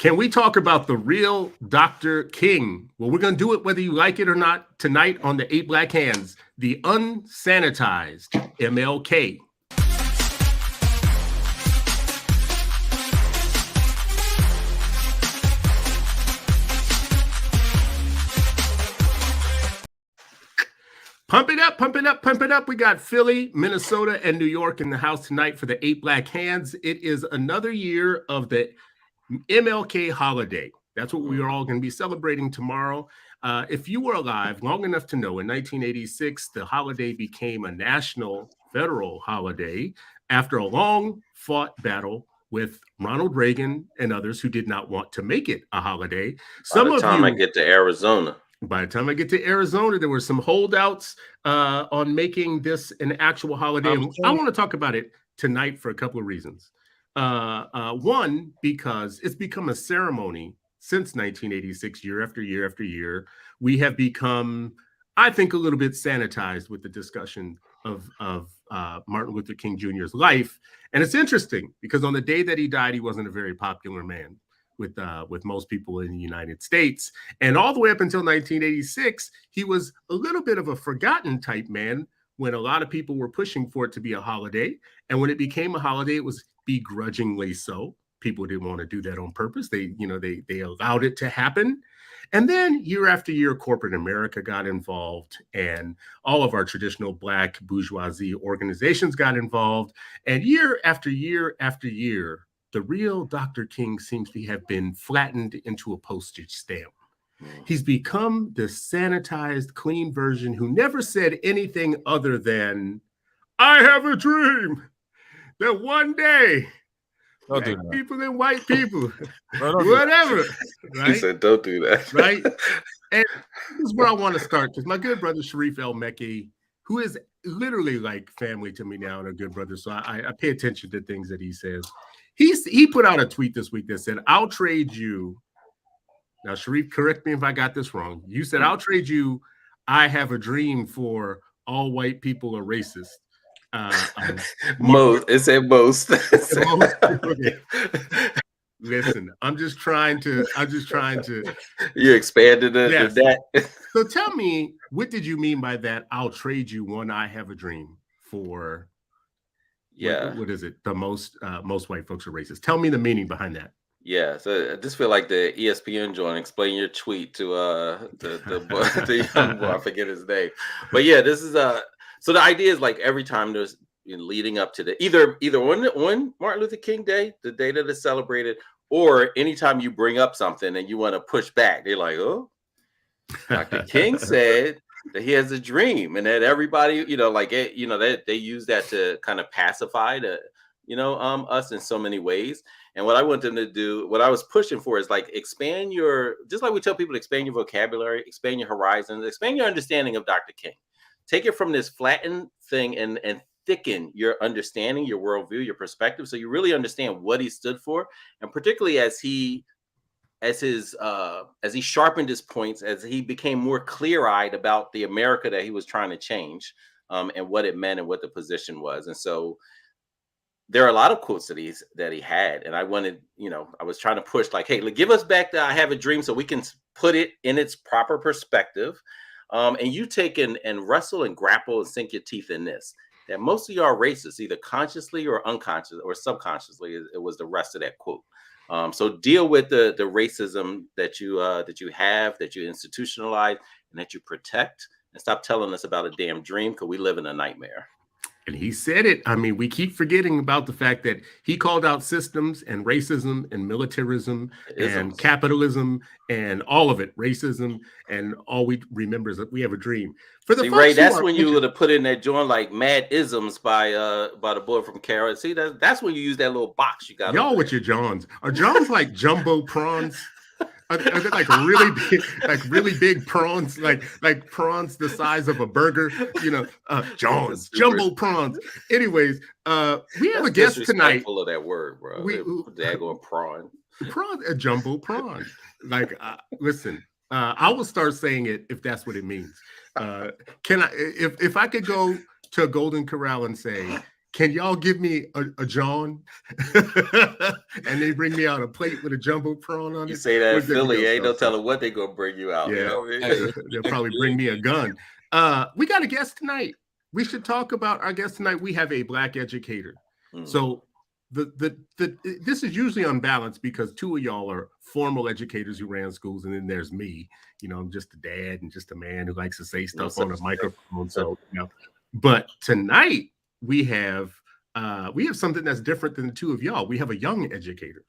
Can we talk about the real Dr. King? Well, we're going to do it whether you like it or not tonight on the Eight Black Hands, the Unsanitized MLK. Pump it up, pump it up, pump it up. We got Philly, Minnesota, and New York in the house tonight for the Eight Black Hands. It is another year of the MLK holiday. That's what we are all going to be celebrating tomorrow. If you were alive long enough to know, in 1986, the holiday became a national federal holiday after a long fought battle with Ronald Reagan and others who did not want to make it a holiday. By the time I get to Arizona, there were some holdouts on making this an actual holiday. I want to talk about it tonight for a couple of reasons. One, because it's become a ceremony since 1986, year after year after year. We have become, I think, a little bit sanitized with the discussion of Martin Luther King Jr.'s life. And it's interesting because on the day that he died, he wasn't a very popular man with most people in the United States. And all the way up until 1986, he was a little bit of a forgotten type man when a lot of people were pushing for it to be a holiday. And when it became a holiday, it was begrudgingly so. People didn't want to do that on purpose. They allowed it to happen. And then year after year, corporate America got involved, and all of our traditional Black bourgeoisie organizations got involved. And year after year after year, the real Dr. King seems to have been flattened into a postage stamp. He's become the sanitized, clean version who never said anything other than, I have a dream that one day, black people and white people, whatever. Right? He said, don't do that. Right? And this is where I want to start, because my good brother, Sharif El-Mekki, who is literally like family to me now and a good brother, so I pay attention to things that he says. He put out a tweet this week that said, I'll trade you. Now, Sharif, correct me if I got this wrong. You said, I'll trade you I have a dream for all white people are racist. Most. It said most. Okay. Listen, I'm just trying to. You expanded it to that. So tell me, what did you mean by that? I'll trade you one I have a dream for. Yeah. What is it? The most white folks are racist. Tell me the meaning behind that. Yeah, so I just feel like the ESPN joint. Explain your tweet to the young boy. I forget his name, but yeah, this is So the idea is like every time there's leading up to the either on Martin Luther King Day, the day that is celebrated, or anytime you bring up something and you want to push back, they're like, oh, Dr. King said that he has a dream, and that everybody, that they use that to kind of pacify us in so many ways. And what I want them to do, what I was pushing for, is like expand just like we tell people to expand your vocabulary, expand your horizons, expand your understanding of Dr. King. Take it from this flattened thing and thicken your understanding, your worldview, your perspective, so you really understand what he stood for, and particularly as he sharpened his points, as he became more clear-eyed about the America that he was trying to change, and what it meant and what the position was. And so there are a lot of quotes that he had, and I wanted, I was trying to push like, hey, give us back the I have a dream so we can put it in its proper perspective. And you take and wrestle and grapple and sink your teeth in this, that most of you are racist, either consciously or unconsciously or subconsciously. It was the rest of that quote. So deal with the racism that you have, that you institutionalize, and that you protect, and stop telling us about a damn dream, because we live in a nightmare. And he said it. I mean, we keep forgetting about the fact that he called out systems and racism and militarism and capitalism and all of it, racism. And all we remember is that we have a dream. For the Ray, that's when you would have put in that joint like Mad Isms by the boy from Carol. See, that's when you use that little box you got. Y'all with your Johns. Are Johns like jumbo prawns? Are they like really big prawns, like prawns the size of a burger? Johns, jumbo prawns. Anyways, we have a guest tonight. Full of that word, bro. Daggone prawn. A jumbo prawn. Listen, I will start saying it if that's what it means. If I could go to a Golden Corral and say, can y'all give me a John? And they bring me out a plate with a jumbo prawn on it. You say that in We're good to Philly, go, ain't no Chelsea. telling what they gonna bring you out. Yeah, You know what I mean? they'll probably bring me a gun. We got a guest tonight. We should talk about our guest tonight. We have a Black educator. So this is usually unbalanced because two of y'all are formal educators who ran schools, and then there's me. You know, I'm just a dad and just a man who likes to say stuff on a microphone. So, you know, but tonight we have something that's different than the two of y'all. We have a young educator.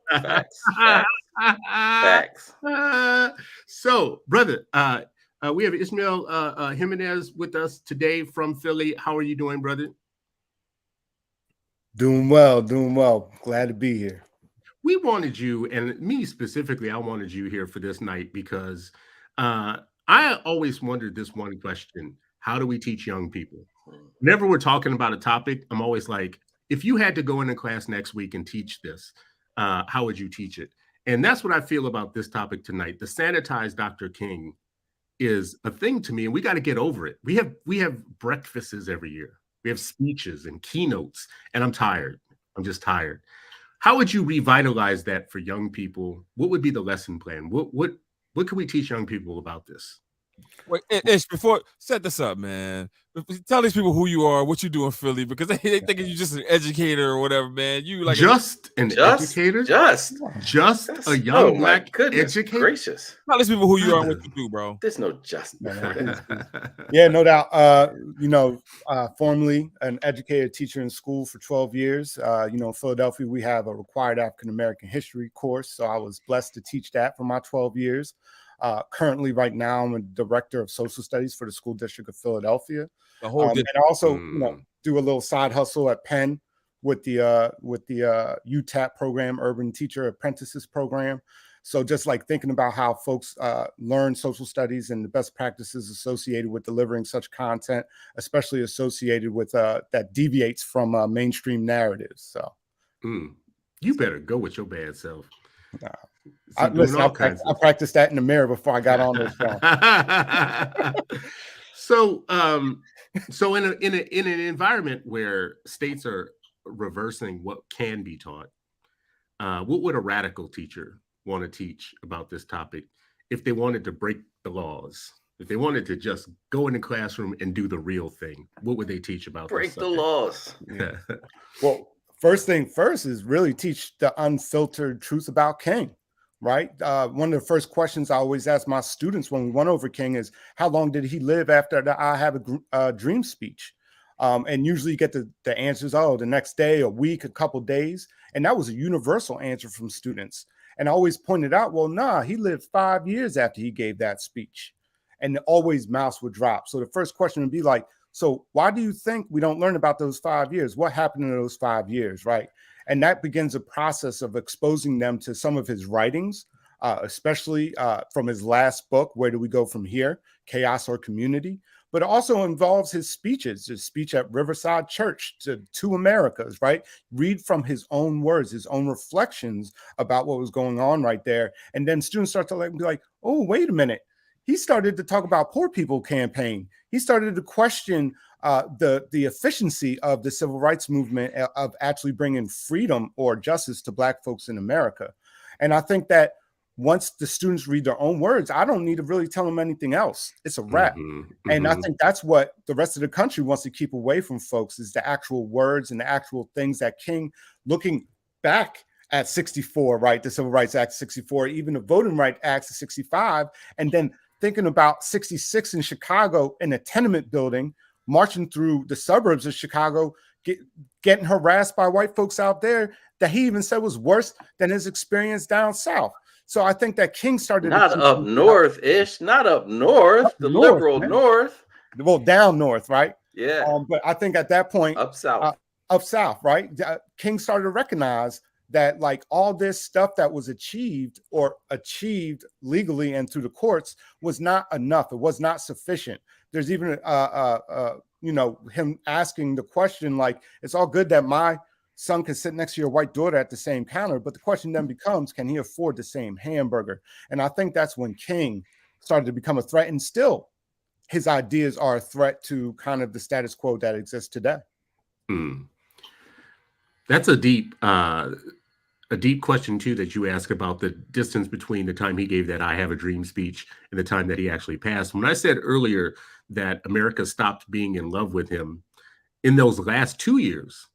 Facts. Facts. So, brother, we have Ismael Jimenez with us today from Philly. How are you doing, brother? Doing well. Glad to be here. We wanted you, and me specifically, I wanted you here for this night because I always wondered this one question: how do we teach young people? Whenever we're talking about a topic, I'm always like, if you had to go into class next week and teach this, how would you teach it? And that's what I feel about this topic tonight. The sanitized Dr. King is a thing to me, and we got to get over it. We have breakfasts every year. We have speeches and keynotes, and I'm tired. I'm just tired. How would you revitalize that for young people? What would be the lesson plan? What can we teach young people about this? Wait, Ish, before set this up, man. Tell these people who you are, what you do in Philly, because they thinking you're just an educator or whatever, man. You like educator? Just a young Black educator? Gracious. Tell these people who you are and what you do, bro. There's no just. Yeah, no doubt. Formerly an educator, teacher in school for 12 years. In Philadelphia, we have a required African American history course, so I was blessed to teach that for my 12 years. Currently, right now, I'm a director of social studies for the school district of Philadelphia. And I also, do a little side hustle at Penn with the UTAP program, Urban Teacher Apprentices program. So just like thinking about how folks learn social studies and the best practices associated with delivering such content, especially associated with that deviates from mainstream narratives. So you better go with your bad self. I practiced that in the mirror before I got on this show. So in an environment where states are reversing what can be taught, what would a radical teacher want to teach about this topic if they wanted to break the laws? If they wanted to just go in the classroom and do the real thing, what would they teach about break the laws? Yeah. Well, first thing first is really teach the unfiltered truth about King, right? One of the first questions I always ask my students when we went over King is, how long did he live after the I Have a Dream speech? And usually you get the answers, the next day, a week, a couple days. And that was a universal answer from students. And I always pointed out, well, nah, he lived 5 years after he gave that speech. And always mouths would drop. So the first question would be like, so why do you think we don't learn about those 5 years? What happened in those 5 years, right? And that begins a process of exposing them to some of his writings, especially from his last book, Where Do We Go From Here? Chaos or Community? But it also involves his speeches, his speech at Riverside Church to Two Americas, right? Read from his own words, his own reflections about what was going on right there. And then students start to be like, oh, wait a minute. He started to talk about Poor People Campaign. He started to question the efficiency of the civil rights movement of actually bringing freedom or justice to Black folks in America. And I think that once the students read their own words, I don't need to really tell them anything else. It's a wrap. And I think that's what the rest of the country wants to keep away from folks, is the actual words and the actual things that King, looking back at 64, right? The Civil Rights Act 64, even the Voting Rights Act of 65, and then thinking about 66 in Chicago in a tenement building, marching through the suburbs of Chicago, getting harassed by white folks out there that he even said was worse than his experience down south. So I think that King started not up north-ish, not up north, the north, liberal man. North. Well, down north, right? Yeah. But I think at that point, up south, right? King started to recognize that like all this stuff that was achieved legally and through the courts was not enough. It was not sufficient. There's even him asking the question, like, it's all good that my son can sit next to your white daughter at the same counter, but the question then becomes, can he afford the same hamburger? And I think that's when King started to become a threat, and still his ideas are a threat to kind of the status quo that exists today. Mm. That's a deep question too that you ask about the distance between the time he gave that "I Have a Dream" speech and the time that he actually passed. When I said earlier that America stopped being in love with him, in those last 2 years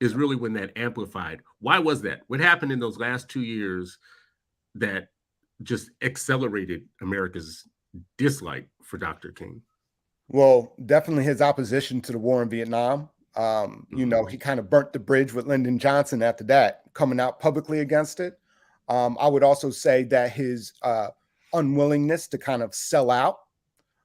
is really when that amplified. Why was that? What happened in those last 2 years that just accelerated America's dislike for Dr. King? Well, definitely his opposition to the war in Vietnam. You know, he kind of burnt the bridge with Lyndon Johnson after that, coming out publicly against it. I would also say that his unwillingness to kind of sell out,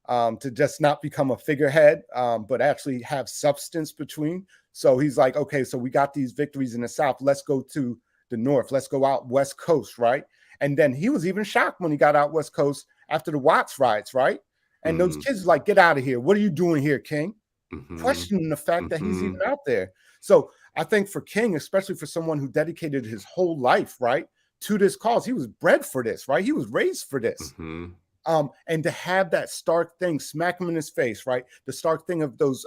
to just not become a figurehead, but actually have substance between. So he's like, okay, so we got these victories in the South. Let's go to the North. Let's go out West Coast, right? And then he was even shocked when he got out West Coast after the Watts riots, right? And those kids like, get out of here. What are you doing here, King? Questioning the fact that he's even out there. So I think for King, especially for someone who dedicated his whole life, right, to this cause, he was bred for this, right? He was raised for this. And to have that stark thing smack him in his face, right? The stark thing of those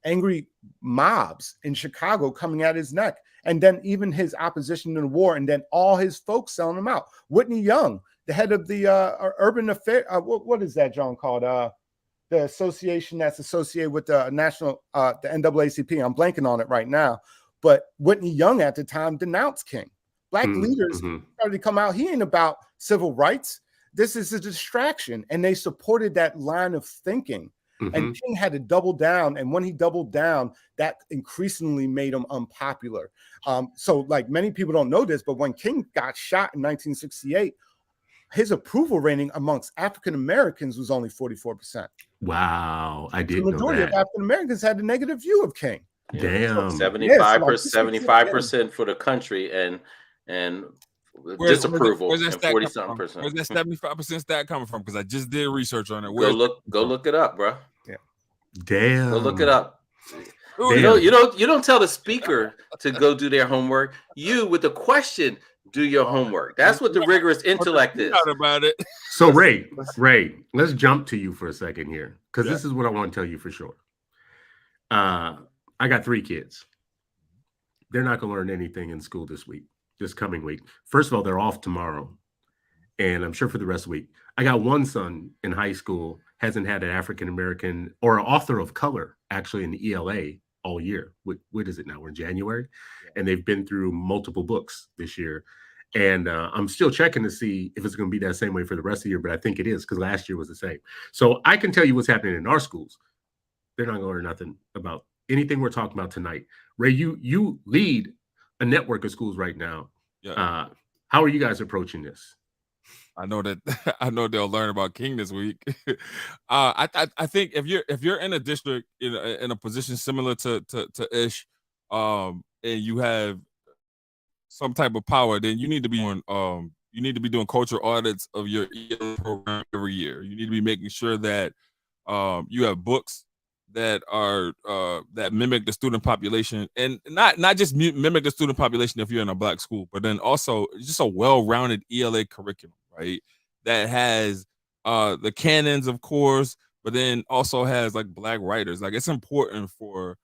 angry mobs in Chicago coming at his neck. And then even his opposition to the war, and then all his folks selling him out. Whitney Young, the head of the urban affair, what is that, John, called? The association that's associated with the national, the NAACP. I'm blanking on it right now. But Whitney Young at the time denounced King. Black leaders started to come out. He ain't about civil rights. This is a distraction. And they supported that line of thinking. And King had to double down. And when he doubled down, that increasingly made him unpopular. So like many people don't know this, but when King got shot in 1968, his approval rating amongst African Americans was only 44%. Wow, I didn't know that. The majority of African Americans had a negative view of King. Damn. 75% for the country and disapproval. Where's that stat 40-something percent. Where's that 75% stat coming from? Because I just did research on it. Go look it up, bro. Yeah. Damn. Go look it up. You don't tell the speaker to go do their homework. You, with the question, do your homework. That's what the rigorous intellect is. About it. So Ray, let's jump to you for a second here, because this is what I want to tell you for sure. I got 3 kids. They're not going to learn anything in school this coming week. First of all, they're off tomorrow, and I'm sure for the rest of the week. I got one son in high school, hasn't had an African American or an author of color actually in the ELA all year. What is it now? We're in January, and they've been through multiple books this year. And I'm still checking to see if it's going to be that same way for the rest of the year, but I think it is, because last year was the same. So I can tell you what's happening in our schools. They're not going to learn nothing about anything we're talking about tonight. Ray, you lead a network of schools right now. Yeah. How are you guys approaching this? I know they'll learn about King this week. I think if you're in a district in a position similar to Ish, and you have some type of power, then you need to be doing culture audits of your ELA program every year. You need to be making sure that you have books that are that mimic the student population, and not just mimic the student population if you're in a Black school, but then also just a well-rounded ELA curriculum, right? That has the canons, of course, but then also has like Black writers. Like, it's important for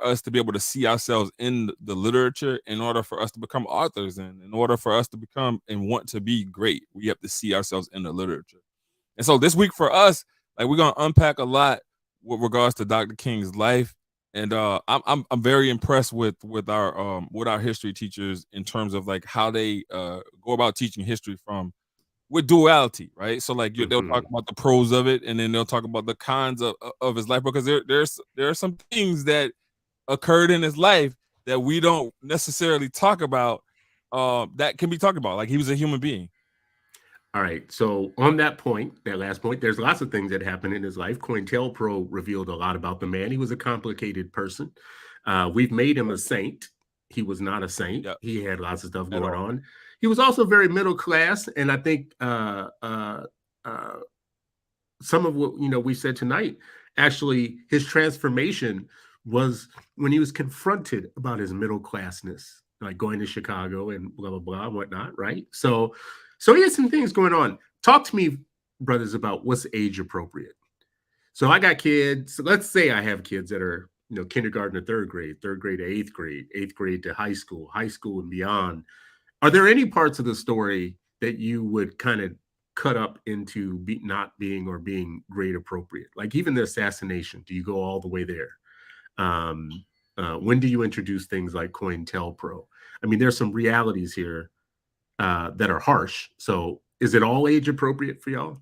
us to be able to see ourselves in the literature in order for us to become authors, and in order for us to become and want to be great, we have to see ourselves in the literature. And so this week for us, like, we're gonna unpack a lot with regards to Dr. King's life, and I'm very impressed with our history teachers in terms of like how they go about teaching history with duality, right? So like they'll talk about the pros of it, and then they'll talk about the cons of his life, because there are some things that occurred in his life that we don't necessarily talk about, that can be talked about. Like, he was a human being. All right. So on that last point, there's lots of things that happened in his life. COINTELPRO revealed a lot about the man. He was a complicated person. We've made him a saint. He was not a saint. Yep. He had lots of stuff going on. He was also very middle class. And I think some of what we said tonight, actually, his transformation was when he was confronted about his middle classness, like going to Chicago and blah, blah, blah, and whatnot, right? So he had some things going on. Talk to me, brothers, about what's age appropriate. So I got kids. Let's say I have kids that are kindergarten to third grade to eighth grade to high school and beyond. Are there any parts of the story that you would kind of cut up into not being or being grade appropriate? Like even the assassination, do you go all the way there? When do you introduce things like COINTELPRO? I mean, there's some realities here that are harsh. So is it all age appropriate for y'all?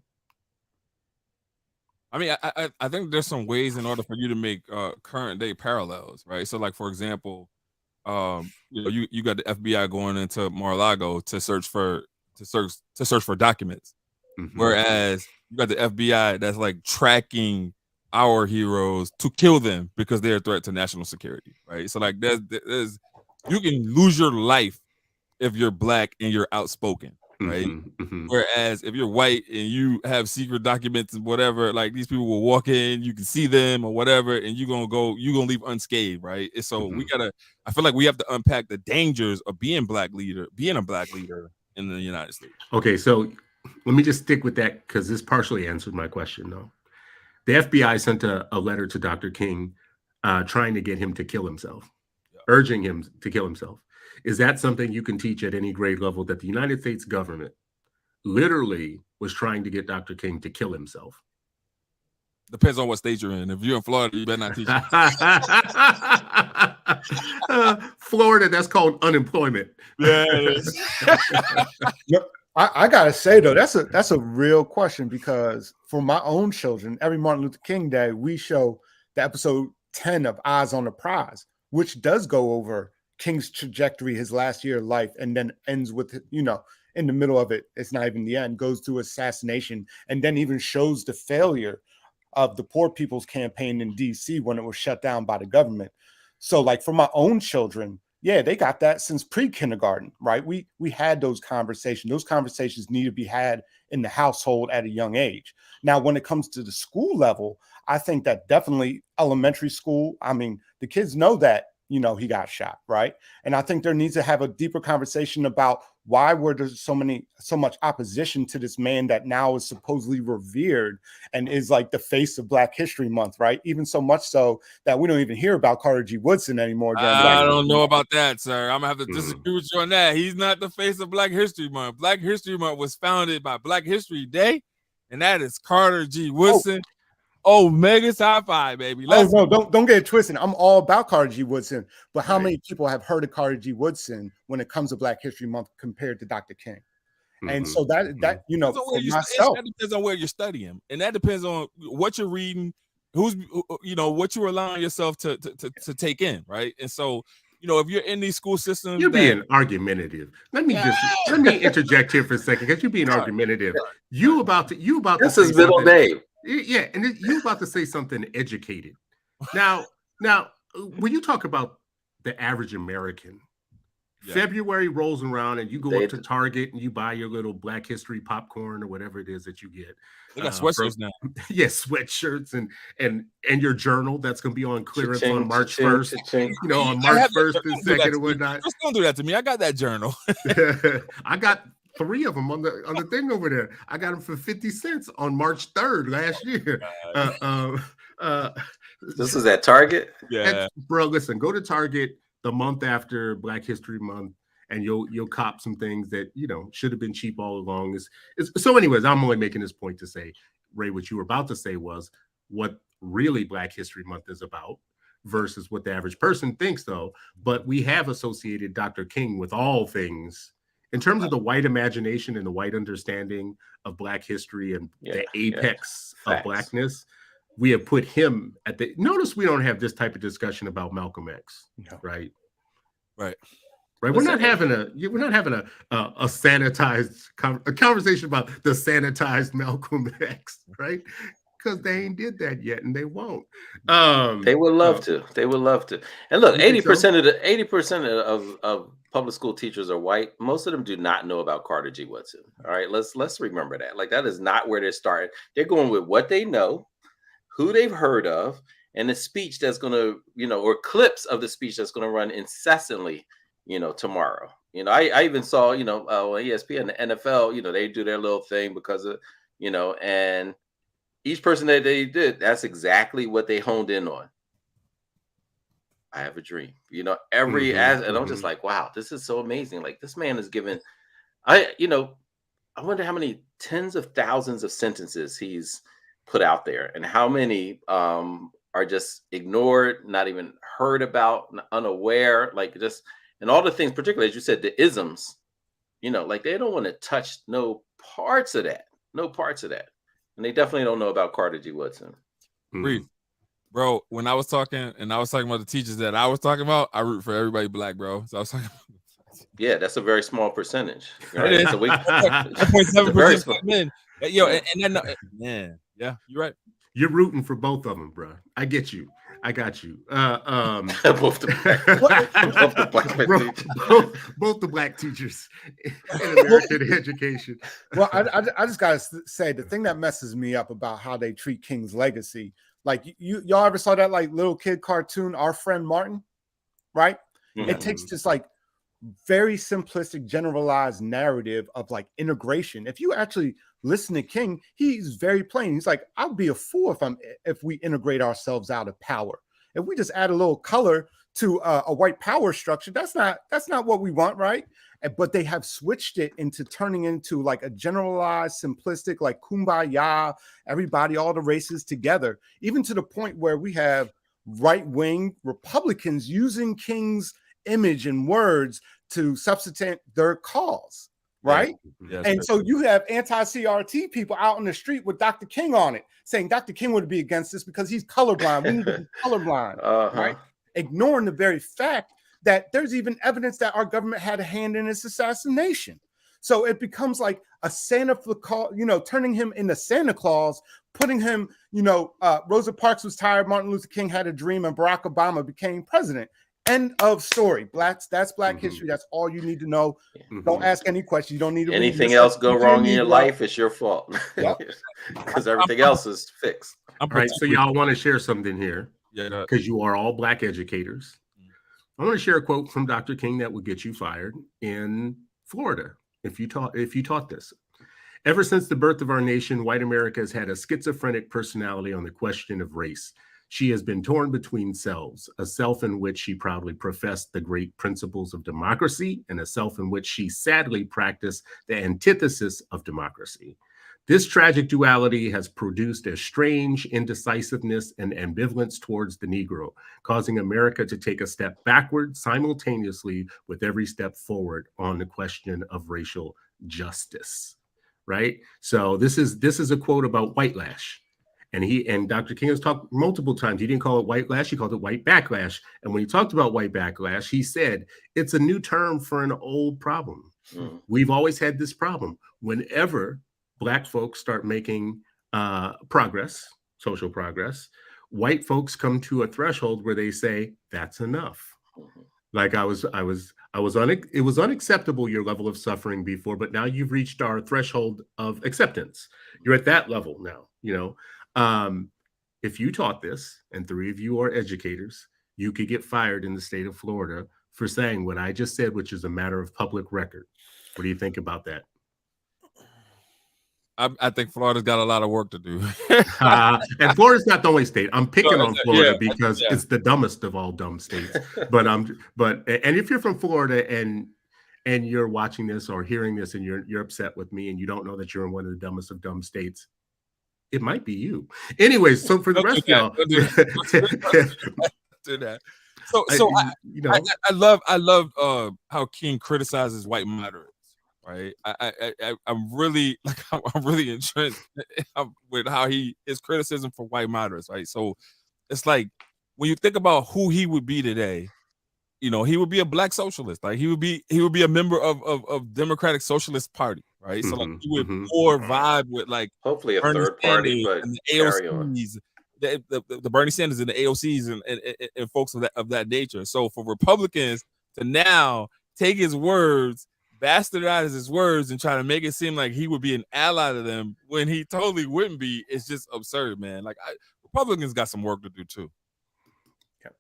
I mean, I think there's some ways in order for you to make current day parallels, right? So, like for example, you got the FBI going into Mar-a-Lago to search for documents, whereas you got the FBI that's like tracking our heroes to kill them because they're a threat to national security, right? So like there's you can lose your life if you're black and you're outspoken, right? Whereas if you're white and you have secret documents and whatever, like these people will walk in, you can see them or whatever, and you're gonna leave unscathed, right? And so I feel like we have to unpack the dangers of being a black leader in the United States. Okay, so let me just stick with that because this partially answered my question though. The FBI sent a letter to Dr. King trying to get him to kill himself, urging him to kill himself. Is that something you can teach at any grade level, that the United States government literally was trying to get Dr. King to kill himself? Depends on what state you're in. If you're in Florida, you better not teach Florida, that's called unemployment. Yeah, it is. I gotta say though, that's a real question, because for my own children, every Martin Luther King Day, we show the episode 10 of Eyes on the Prize, which does go over King's trajectory, his last year of life, and then ends with, in the middle of it, it's not even the end, goes to assassination, and then even shows the failure of the Poor People's Campaign in DC when it was shut down by the government. So like for my own children, yeah, they got that since pre-kindergarten, right? We had those conversations. Those conversations need to be had in the household at a young age. Now, when it comes to the school level, I think that definitely elementary school, I mean, the kids know that, he got shot, right? And I think there needs to have a deeper conversation about why were there so much opposition to this man that now is supposedly revered and is like the face of Black History Month, right? Even so much so that we don't even hear about Carter G. Woodson anymore. I don't know about that, sir. I'm gonna have to disagree with you on that. He's not the face of Black History Month. Black History Month was founded by Black History Day, and that is Carter G. Woodson. Oh, mega sci-fi, baby. No, don't get it twisted. I'm all about Carter G. Woodson, but how many people have heard of Carter G. Woodson when it comes to Black History Month compared to Dr. King? And so that for myself, that depends on where you're studying, and that depends on what you're reading, what you're allowing yourself to take in, right? And so, if you're in these school systems, you're being argumentative. Let me interject here for a second, because you're being argumentative. You about to. This is middle name. Yeah, and you about to say something educated. Now, when you talk about the average American, February rolls around and you go up to Target and you buy your little Black History popcorn or whatever it is that you get. They got sweatshirts now. Yes, sweatshirts and your journal that's going to be on clearance on March 1st. On March 1st and 2nd and whatnot. Just don't do that to me. I got that journal. I got 3 of them on the thing over there. I got them for 50 cents on March 3rd last year. This is at Target? Yeah. Bro, listen, go to Target the month after Black History Month, and you'll cop some things that should have been cheap all along. So anyways, I'm only making this point to say, Ray, what you were about to say was what really Black History Month is about versus what the average person thinks, though. But we have associated Dr. King with all things in terms of the white imagination and the white understanding of Black history and the apex of Blackness. We have put him at the. Notice we don't have this type of discussion about Malcolm X, right? Right. We're not having a sanitized conversation about the sanitized Malcolm X, right? Because they ain't did that yet, and they won't. They would love to. They would love to. And look, 80% of public school teachers are white. Most of them do not know about Carter G. Woodson. All right, let's remember that. Like, that is not where they're starting. They're going with what they know, who they've heard of, and the speech that's going to, or clips of the speech that's going to run incessantly, tomorrow. I even saw, on ESPN, the NFL, they do their little thing because of, and each person that they did, that's exactly what they honed in on. I have a dream. You know, every and I'm just like, wow, this is so amazing. Like this man is given, I wonder how many tens of thousands of sentences he's put out there, and how many are just ignored, not even heard about, unaware, like just, and all the things, particularly as you said, the isms. Like they don't want to touch no parts of that, and they definitely don't know about Carter G. Woodson. Bro, when I was talking about the teachers that I was talking about, I root for everybody black, bro. So I was talking about. Yeah, that's a very small percentage. Right? It is. So 0.7% men. Yo, and then, man, yeah, you're right. You're rooting for both of them, bro. I get you. I got you. Both the black teachers in American education. Well, I just gotta say, the thing that messes me up about how they treat King's legacy, like y'all ever saw that like little kid cartoon, Our Friend Martin, right? Mm-hmm. It takes this like very simplistic, generalized narrative of like integration. If you actually listen to King, he's very plain. He's like, I'll be a fool if we integrate ourselves out of power. If we just add a little color to a white power structure, that's not what we want, right? But they have switched it into turning into like a generalized, simplistic, like kumbaya, everybody, all the races together, even to the point where we have right-wing Republicans using King's image and words to substantiate their cause, right? Yes, and so you have anti-CRT people out on the street with Dr. King on it, saying Dr. King would be against this because he's colorblind. We need to be colorblind, right? Ignoring the very fact that there's even evidence that our government had a hand in his assassination. So it becomes like a Santa Claus, turning him into Santa Claus, putting him, Rosa Parks was tired, Martin Luther King had a dream, and Barack Obama became president. End of story. That's black history. That's all you need to know. Don't ask any questions. You don't need to anything else go wrong in your life. It's your fault because everything else is fixed. All right. So y'all want to share something here? Yeah. Because you are all black educators. I want to share a quote from Dr. King that would get you fired in Florida if you taught this. Ever since the birth of our nation, white America has had a schizophrenic personality on the question of race. She has been torn between selves, a self in which she proudly professed the great principles of democracy and a self in which she sadly practiced the antithesis of democracy. This tragic duality has produced a strange indecisiveness and ambivalence towards the Negro, causing America to take a step backward simultaneously with every step forward on the question of racial justice, right? So this is a quote about whitelash. And Dr. King has talked multiple times. He didn't call it white lash, he called it white backlash. And when he talked about white backlash, he said, it's a new term for an old problem. We've always had this problem. Whenever Black folks start making progress, social progress, white folks come to a threshold where they say, that's enough. Like it was unacceptable, your level of suffering before, but now you've reached our threshold of acceptance. You're at that level now, if you taught this and 3 of you are educators, you could get fired in the state of Florida for saying what I just said, which is a matter of public record. What do you think about that? I think Florida's got a lot of work to do. And Florida's not the only state. I'm picking on Florida because it's the dumbest of all dumb states. But if you're from Florida and you're watching this or hearing this and you're upset with me and you don't know that you're in one of the dumbest of dumb states, it might be you. Anyways, so for the rest of y'all, do that. So I love how King criticizes white moderates. Right, I'm really entrenched with how his criticism for white moderates. Right, so it's like when you think about who he would be today, he would be a black socialist. Like he would be a member of Democratic Socialist Party. Right, so like he would more vibe with like hopefully a Bernie third party, but and the AOCs, the Bernie Sanders and the AOCs and folks of that nature. So for Republicans to now take his words, bastardize his words, and try to make it seem like he would be an ally to them when he totally wouldn't be, it's just absurd, man. Like Republicans got some work to do too.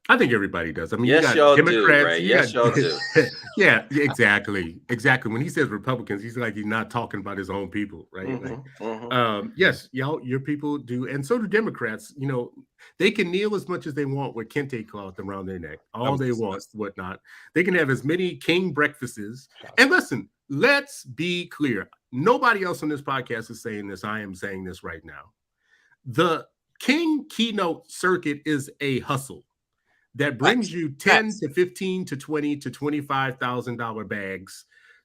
I think everybody does. I mean, yes, you got y'all Democrats. do, right? Yes, y'all do. Yeah, exactly. When he says Republicans, he's like he's not talking about his own people, right? Yes, your people do, and so do Democrats. You know, they can kneel as much as they want with kente cloth around their neck, all they want, whatnot. They can have as many king breakfasts. And listen, let's be clear. Nobody else on this podcast is saying this. I am saying this right now. The King keynote circuit is a hustle that brings you 10 to 15 to 20 to $25,000 bags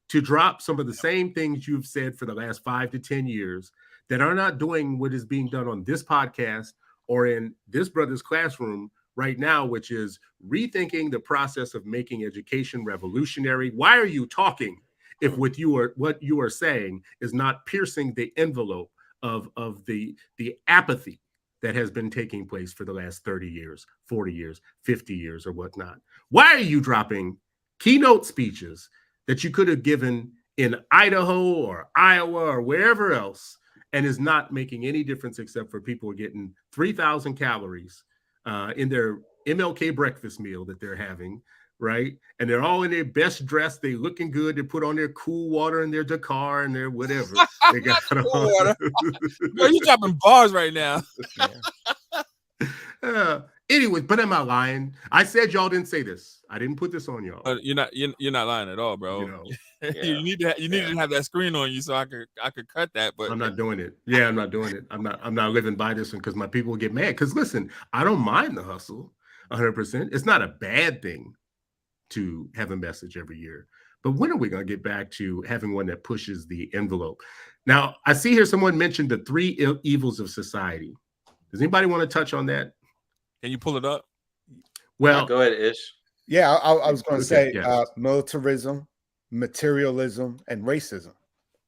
to drop some of the same things you've said for the last 5 to 10 years that are not doing what is being done on this podcast or in this brother's classroom right now, which is rethinking the process of making education revolutionary. Why are you talking if what you are saying is not piercing the envelope of the apathy that has been taking place for the last 30 years, 40 years, 50 years, or whatnot? Why are you dropping keynote speeches that you could have given in Idaho or Iowa or wherever else and is not making any difference except for people getting 3,000 calories in their MLK breakfast meal that they're having, right? And they're all in their best dress. They looking good. They put on their cool water and their Dakar and their whatever. They got cool water. Bro, you dropping bars right now. Anyway, but am I lying? I said y'all didn't say this. I didn't put this on y'all. But you're not lying at all, bro. You know, you need to have that screen on you so I could cut that. But I'm not doing it. Yeah, I'm not doing it. I'm not living by this one because my people will get mad. Because listen, I don't mind the hustle 100%. It's not a bad thing to have a message every year. But when are we going to get back to having one that pushes the envelope? Now, I see here someone mentioned the 3 evils of society. Does anybody want to touch on that? Can you pull it up? Well, go ahead, Ish. Yeah, I was going to say militarism, materialism, and racism,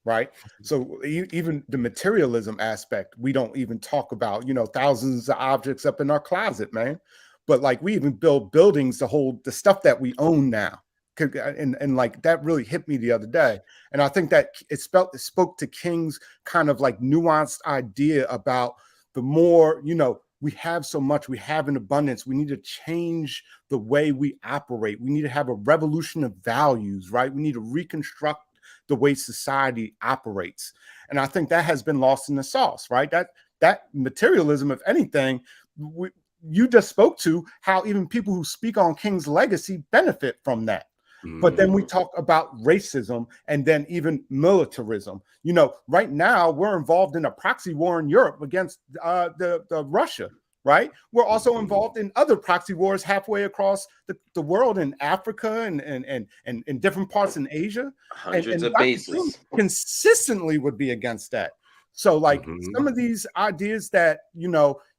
right? So even the materialism aspect, we don't even talk about, thousands of objects up in our closet, man. But like we even build buildings to hold the stuff that we own now. And like that really hit me the other day. And I think that it spoke to King's kind of like nuanced idea about the more, we have so much, we have an abundance. We need to change the way we operate. We need to have a revolution of values, right? We need to reconstruct the way society operates. And I think that has been lost in the sauce, right? That materialism, if anything, you just spoke to how even people who speak on King's legacy benefit from that. But then we talk about racism and then even militarism. Right now we're involved in a proxy war in Europe against the Russia, right? We're also involved in other proxy wars halfway across the world in Africa and in different parts in Asia. Hundreds of bases. Consistently would be against that. So like some of these ideas that,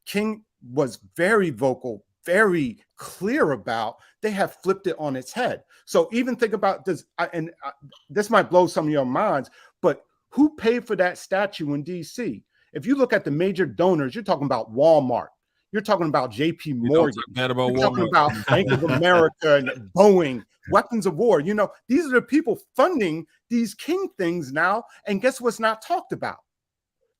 King was very vocal, very clear about, they have flipped it on its head. So even think about this, and this might blow some of your minds, but who paid for that statue in DC? If you look at the major donors, you're talking about Walmart, you're talking about JP Morgan, you're talking about Bank of America and Boeing, weapons of war. These are the people funding these King things now. And guess what's not talked about?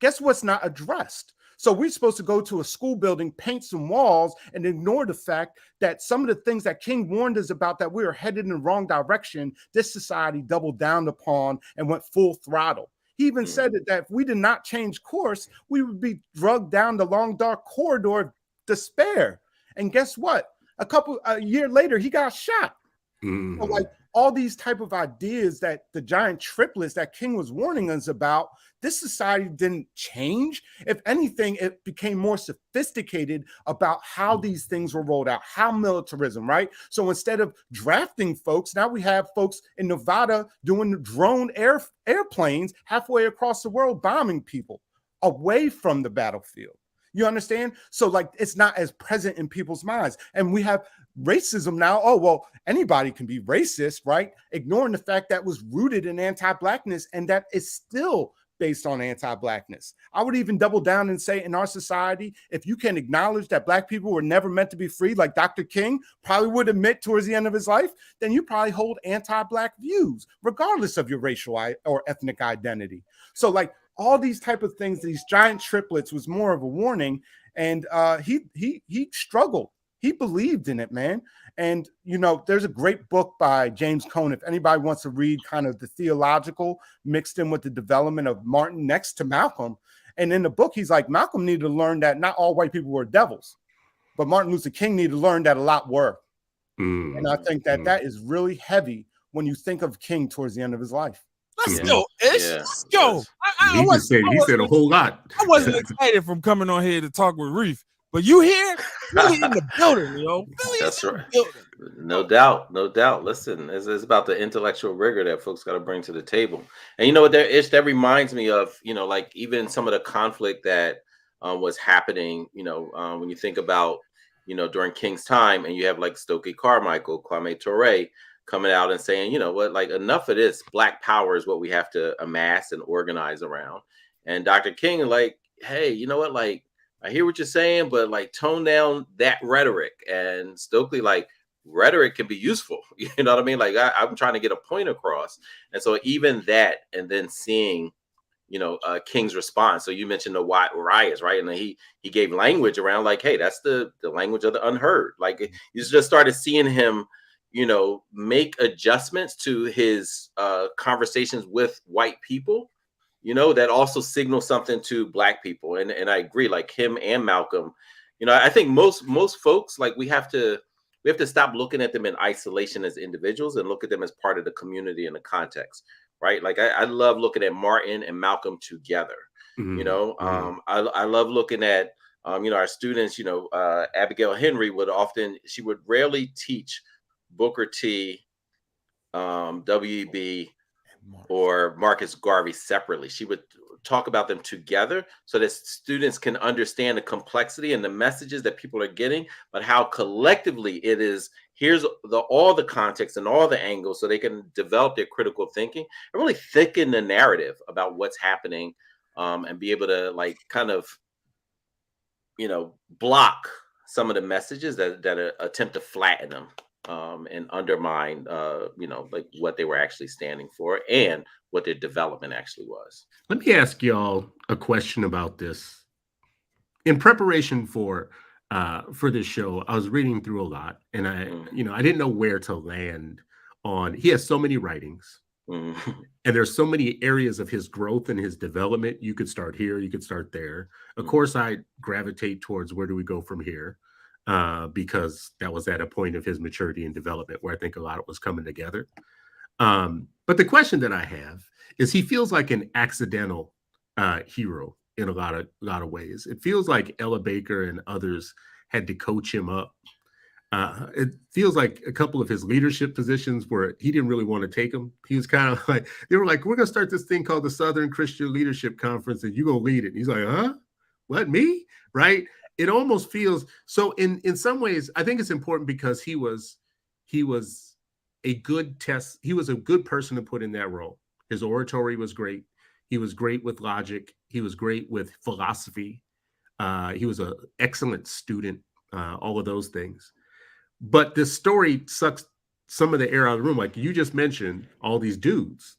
Guess what's not addressed? So we're supposed to go to a school building, paint some walls, and ignore the fact that some of the things that King warned us about, that we were headed in the wrong direction, this society doubled down upon and went full throttle. He even said that if we did not change course, we would be drugged down the long, dark corridor of despair. And guess what? A year later, he got shot. So like all these type of ideas that the giant triplets that King was warning us about, this society didn't change. If anything, it became more sophisticated about how these things were rolled out, how militarism, right? So instead of drafting folks, now we have folks in Nevada doing drone airplanes halfway across the world, bombing people away from the battlefield. You understand? So like it's not as present in people's minds. And we have racism now. Oh, well, anybody can be racist, right? Ignoring the fact that was rooted in anti-Blackness and that is still based on anti-Blackness. I would even double down and say in our society, if you can acknowledge that Black people were never meant to be free, like Dr. King probably would admit towards the end of his life, then you probably hold anti-Black views, regardless of your racial or ethnic identity. So like all these type of things, these giant triplets was more of a warning. And he struggled he believed in it, man. And, you know, there's a great book by James Cone. If anybody wants to read kind of the theological mixed in with the development of Martin next to Malcolm. And in the book, he's like, Malcolm needed to learn that not all white people were devils, but Martin Luther King needed to learn that a lot were. And I think that that is really heavy when you think of King towards the end of his life. Let's go, Ish. Yeah. Let's go. He said a whole lot. I wasn't excited from coming on here to talk with Reef, but you here, really in the building, yo. Really That's in the right. building. No doubt, no doubt. Listen, it's about the intellectual rigor that folks got to bring to the table. And you know what, that reminds me of, you know, like even some of the conflict that was happening, you know, when you think about, you know, during King's time, and you have like Stokely Carmichael, Kwame Ture coming out and saying, you know what, like enough of this. Black power is what we have to amass and organize around. And Dr. King, like, hey, you know what, like, I hear what you're saying, but like tone down that rhetoric. And Stokely, like, rhetoric can be useful. You know what I mean? Like I'm trying to get a point across. And so even that, and then seeing, you know, King's response. So you mentioned the riots, right? And then he gave language around like, hey, that's the language of the unheard. Like you just started seeing him, you know, make adjustments to his conversations with white people, you know, that also signal something to Black people. And I agree, like him and Malcolm, you know, I think most folks, like we have to stop looking at them in isolation as individuals and look at them as part of the community and the context, right? Like I love looking at Martin and Malcolm together. You know, I love looking at, you know, our students, you know, Abigail Henry she would rarely teach Booker T, W.E.B., or Marcus Garvey separately. She would talk about them together so that students can understand the complexity and the messages that people are getting, but how collectively it is. Here's all the context and all the angles so they can develop their critical thinking and really thicken the narrative about what's happening, and be able to like kind of, you know, block some of the messages that attempt to flatten them. And undermine, you know, like what they were actually standing for and what their development actually was. Let me ask y'all a question about this. In preparation for this show, I was reading through a lot, and you know, I didn't know where to land on. He has so many writings, and there's so many areas of his growth and his development. You could start here, you could start there. Of course, I gravitate towards where do we go from here. Because that was at a point of his maturity and development where I think a lot of it was coming together. But the question that I have is he feels like an accidental hero in a lot of ways. It feels like Ella Baker and others had to coach him up. It feels like a couple of his leadership positions where he didn't really want to take them. He was kind of like, they were like, we're going to start this thing called the Southern Christian Leadership Conference and you're going to lead it. And he's like, huh? What, me? Right? It almost feels so in some ways, I think it's important because he was a good test. He was a good person to put in that role. His oratory was great. He was great with logic. He was great with philosophy. He was an excellent student, all of those things. But this story sucks some of the air out of the room. Like you just mentioned all these dudes,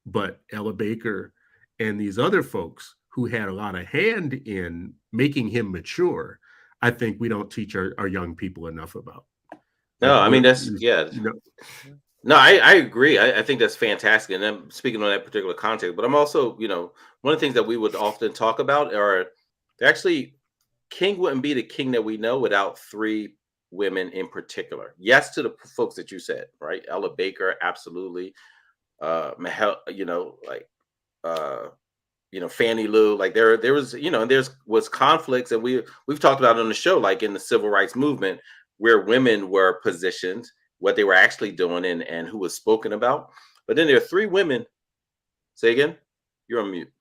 but Ella Baker and these other folks who had a lot of hand in making him mature, I think we don't teach our young people enough about. No, I mean, that's, yeah. You know. No, I agree. I think that's fantastic. And I'm speaking on that particular context, but I'm also, you know, one of the things that we would often talk about are actually King wouldn't be the King that we know without three women in particular. Yes, to the folks that you said, right? Ella Baker, absolutely. You know, like, you know, Fannie Lou, like there was, you know, was conflicts, and we've talked about it on the show, like in the civil rights movement, where women were positioned, what they were actually doing, and who was spoken about. But then there are three women. Say again, you're on mute.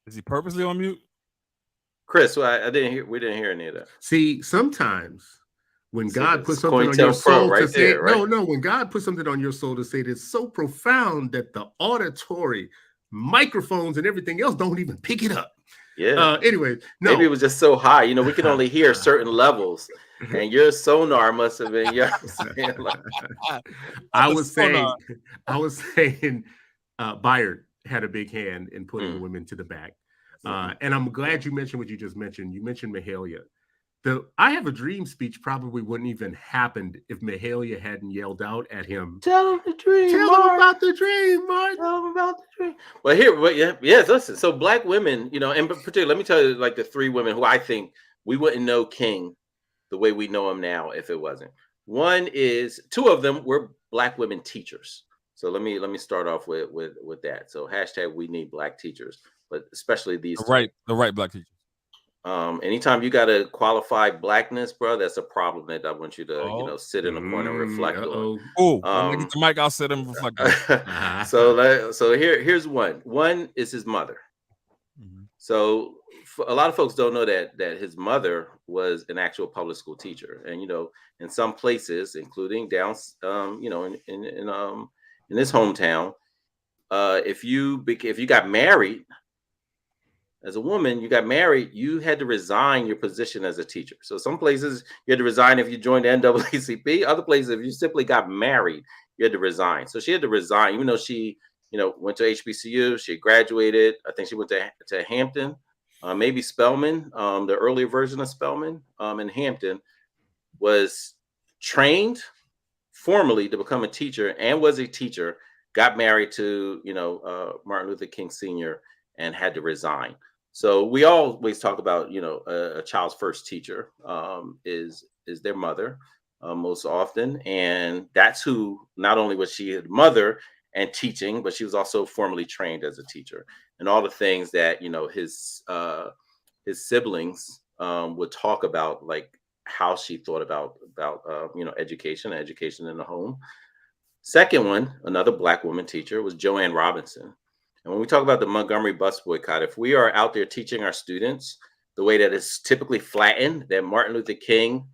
Is he purposely on mute? Chris, I didn't hear. We didn't hear any of that. See, sometimes when God puts something on your soul to say, when God puts something on your soul to say that's so profound that the auditory microphones and everything else don't even pick it up. Yeah. Anyway, no. Maybe it was just so high. You know, we can only hear certain levels, and your sonar must have been. Yeah. I was saying, Byard had a big hand in putting women to the back. And I'm glad you mentioned what you just mentioned. You mentioned Mahalia. The I Have a Dream speech probably wouldn't even happened if Mahalia hadn't yelled out at him. Tell him the dream. Tell him about the dream, Martin. Tell him about the dream. Well, here, yes, listen. So black women, you know, and particularly, let me tell you, like the three women who I think we wouldn't know King the way we know him now if it wasn't. One is, two of them were black women teachers. So let me start off with that. So hashtag we need black teachers, but especially these the right black teachers. Anytime you got to qualify blackness, bro, that's a problem that I want you to, sit in a corner and reflect on. Oh, when I get the mic, I'll sit and reflect on. So here's one. One is his mother. So a lot of folks don't know that his mother was an actual public school teacher, and in some places, including down, in his hometown, if you got married as a woman, you got married, you had to resign your position as a teacher. So some places you had to resign if you joined the NAACP. Other places, if you simply got married, you had to resign. So she had to resign, even though she, went to HBCU. She graduated. I think she went to Hampton, maybe Spelman, the earlier version of Spelman in Hampton, was trained formally to become a teacher and was a teacher, got married to, Martin Luther King Sr. and had to resign. So we always talk about, a child's first teacher is their mother most often. And that's who, not only was she a mother and teaching, but she was also formally trained as a teacher. And all the things that, his siblings would talk about, like how she thought about education in the home. Second one, another black woman teacher, was Joanne Robinson. And when we talk about the Montgomery bus boycott, if we are out there teaching our students the way that it's typically flattened, that Martin Luther King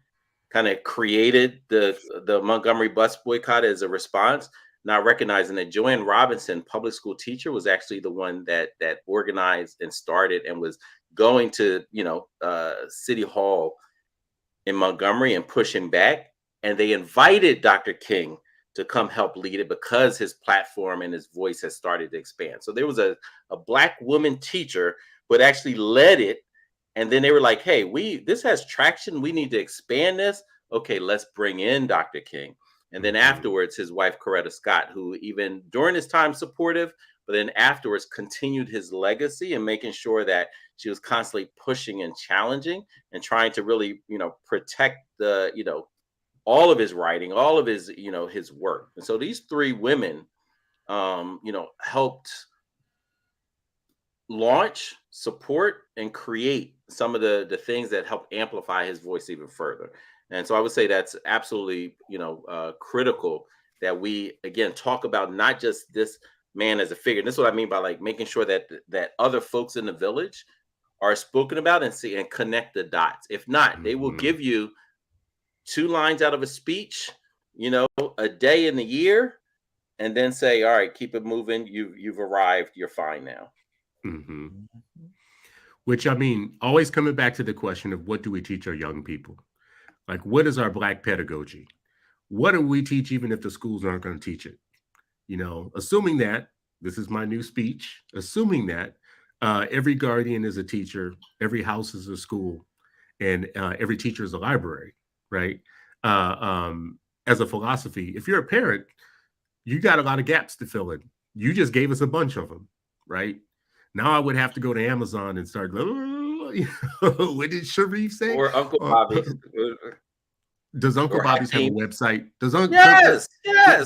kind of created the Montgomery bus boycott as a response, not recognizing that Joanne Robinson, public school teacher, was actually the one that organized and started and was going to, City Hall in Montgomery and pushing back. And they invited Dr. King to come help lead it because his platform and his voice has started to expand. So there was a black woman teacher who had actually led it. And then they were like, hey, this has traction. We need to expand this. Okay, let's bring in Dr. King. And then afterwards, his wife, Coretta Scott, who even during his time supportive, but then afterwards continued his legacy and making sure that she was constantly pushing and challenging and trying to really, protect the, all of his writing, all of his, his work. And so these three women, helped launch, support, and create some of the things that help amplify his voice even further. And so I would say that's absolutely, critical that we, again, talk about not just this man as a figure. And this is what I mean by like making sure that other folks in the village are spoken about and see and connect the dots. If not, they will give you 2 lines out of a speech, a day in the year, and then say, all right, keep it moving. You've arrived. You're fine now. Which, I mean, always coming back to the question of what do we teach our young people? Like, what is our black pedagogy? What do we teach even if the schools aren't going to teach it? Assuming that, this is my new speech, assuming that every guardian is a teacher, every house is a school, and every teacher is a library. Right. As a philosophy, if you're a parent, you got a lot of gaps to fill in. You just gave us a bunch of them. Right. Now I would have to go to Amazon and start, what did Sharif say? Or Uncle Bobby. Does Uncle Bobby's have a website? Yes.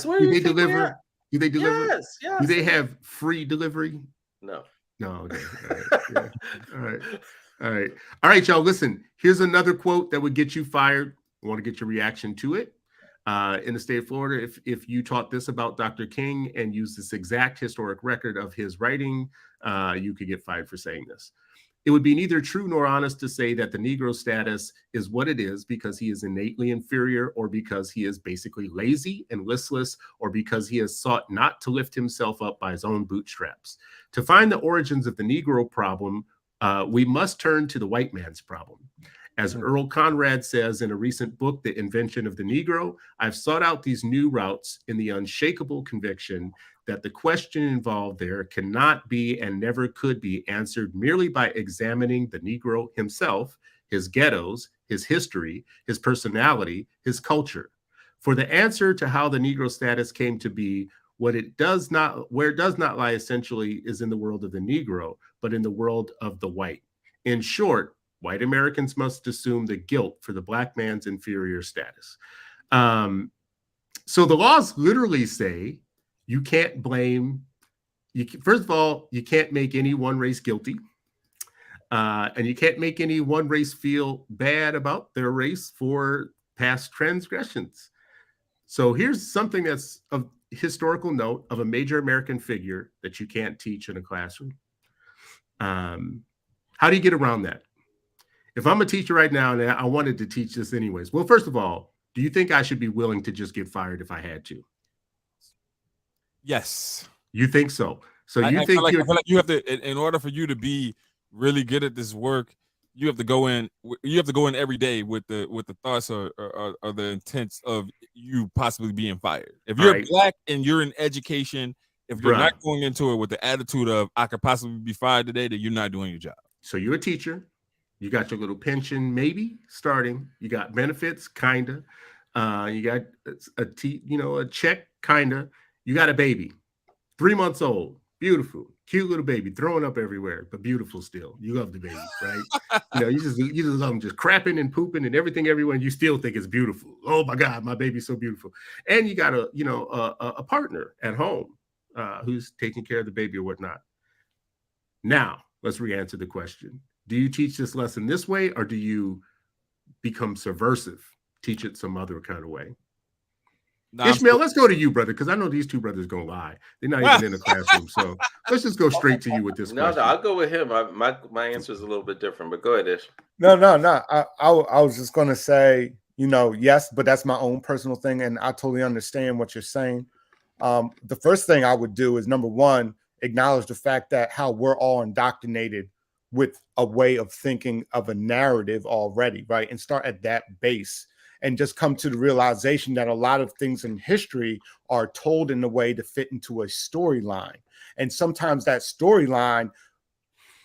Do they deliver? Do they deliver? Yes. Do they have free delivery? No. Okay. All right, y'all. Listen, here's another quote that would get you fired. I want to get your reaction to it. In the state of Florida, if you taught this about Dr. King and used this exact historic record of his writing, you could get fired for saying this. It would be neither true nor honest to say that the Negro status is what it is because he is innately inferior, or because he is basically lazy and listless, or because he has sought not to lift himself up by his own bootstraps. To find the origins of the Negro problem, we must turn to the white man's problem. As Earl Conrad says in a recent book, The Invention of the Negro, I've sought out these new routes in the unshakable conviction that the question involved there cannot be and never could be answered merely by examining the Negro himself, his ghettos, his history, his personality, his culture. For the answer to how the Negro status came to be where it does not lie essentially is in the world of the Negro, but in the world of the white. In short, white Americans must assume the guilt for the Black man's inferior status. So the laws literally say you can't blame, first of all, you can't make any one race guilty. And you can't make any one race feel bad about their race for past transgressions. So here's something that's of historical note of a major American figure that you can't teach in a classroom. How do you get around that? If I'm a teacher right now and I wanted to teach this anyways, well, first of all, do you think I should be willing to just get fired if I had to? Yes. You think so? So I feel like you have to, in order for you to be really good at this work, you have to go in every day with the thoughts or the intents of you possibly being fired. If you're Black and you're in education, if you're not going into it with the attitude of I could possibly be fired today, then you're not doing your job. So you're a teacher. You got your little pension, maybe starting. You got benefits, kinda. You got a check, kinda. You got a baby, 3 months old, beautiful, cute little baby, throwing up everywhere, but beautiful still. You love the baby, right? You just love them just crapping and pooping and everything everywhere, and you still think it's beautiful. Oh my God, my baby's so beautiful. And you got a partner at home who's taking care of the baby or whatnot. Now, let's re-answer the question. Do you teach this lesson this way, or do you become subversive, teach it some other kind of way? No, Ishmael, let's go to you, brother, because I know these two brothers gonna lie. They're not even in the classroom, so let's just go straight to you with this question. No, I'll go with him. My answer is a little bit different, but go ahead, Ish. No. I was just gonna say, yes, but that's my own personal thing, and I totally understand what you're saying. The first thing I would do is, number one, acknowledge the fact that how we're all indoctrinated with a way of thinking of a narrative already, right? And start at that base and just come to the realization that a lot of things in history are told in a way to fit into a storyline. And sometimes that storyline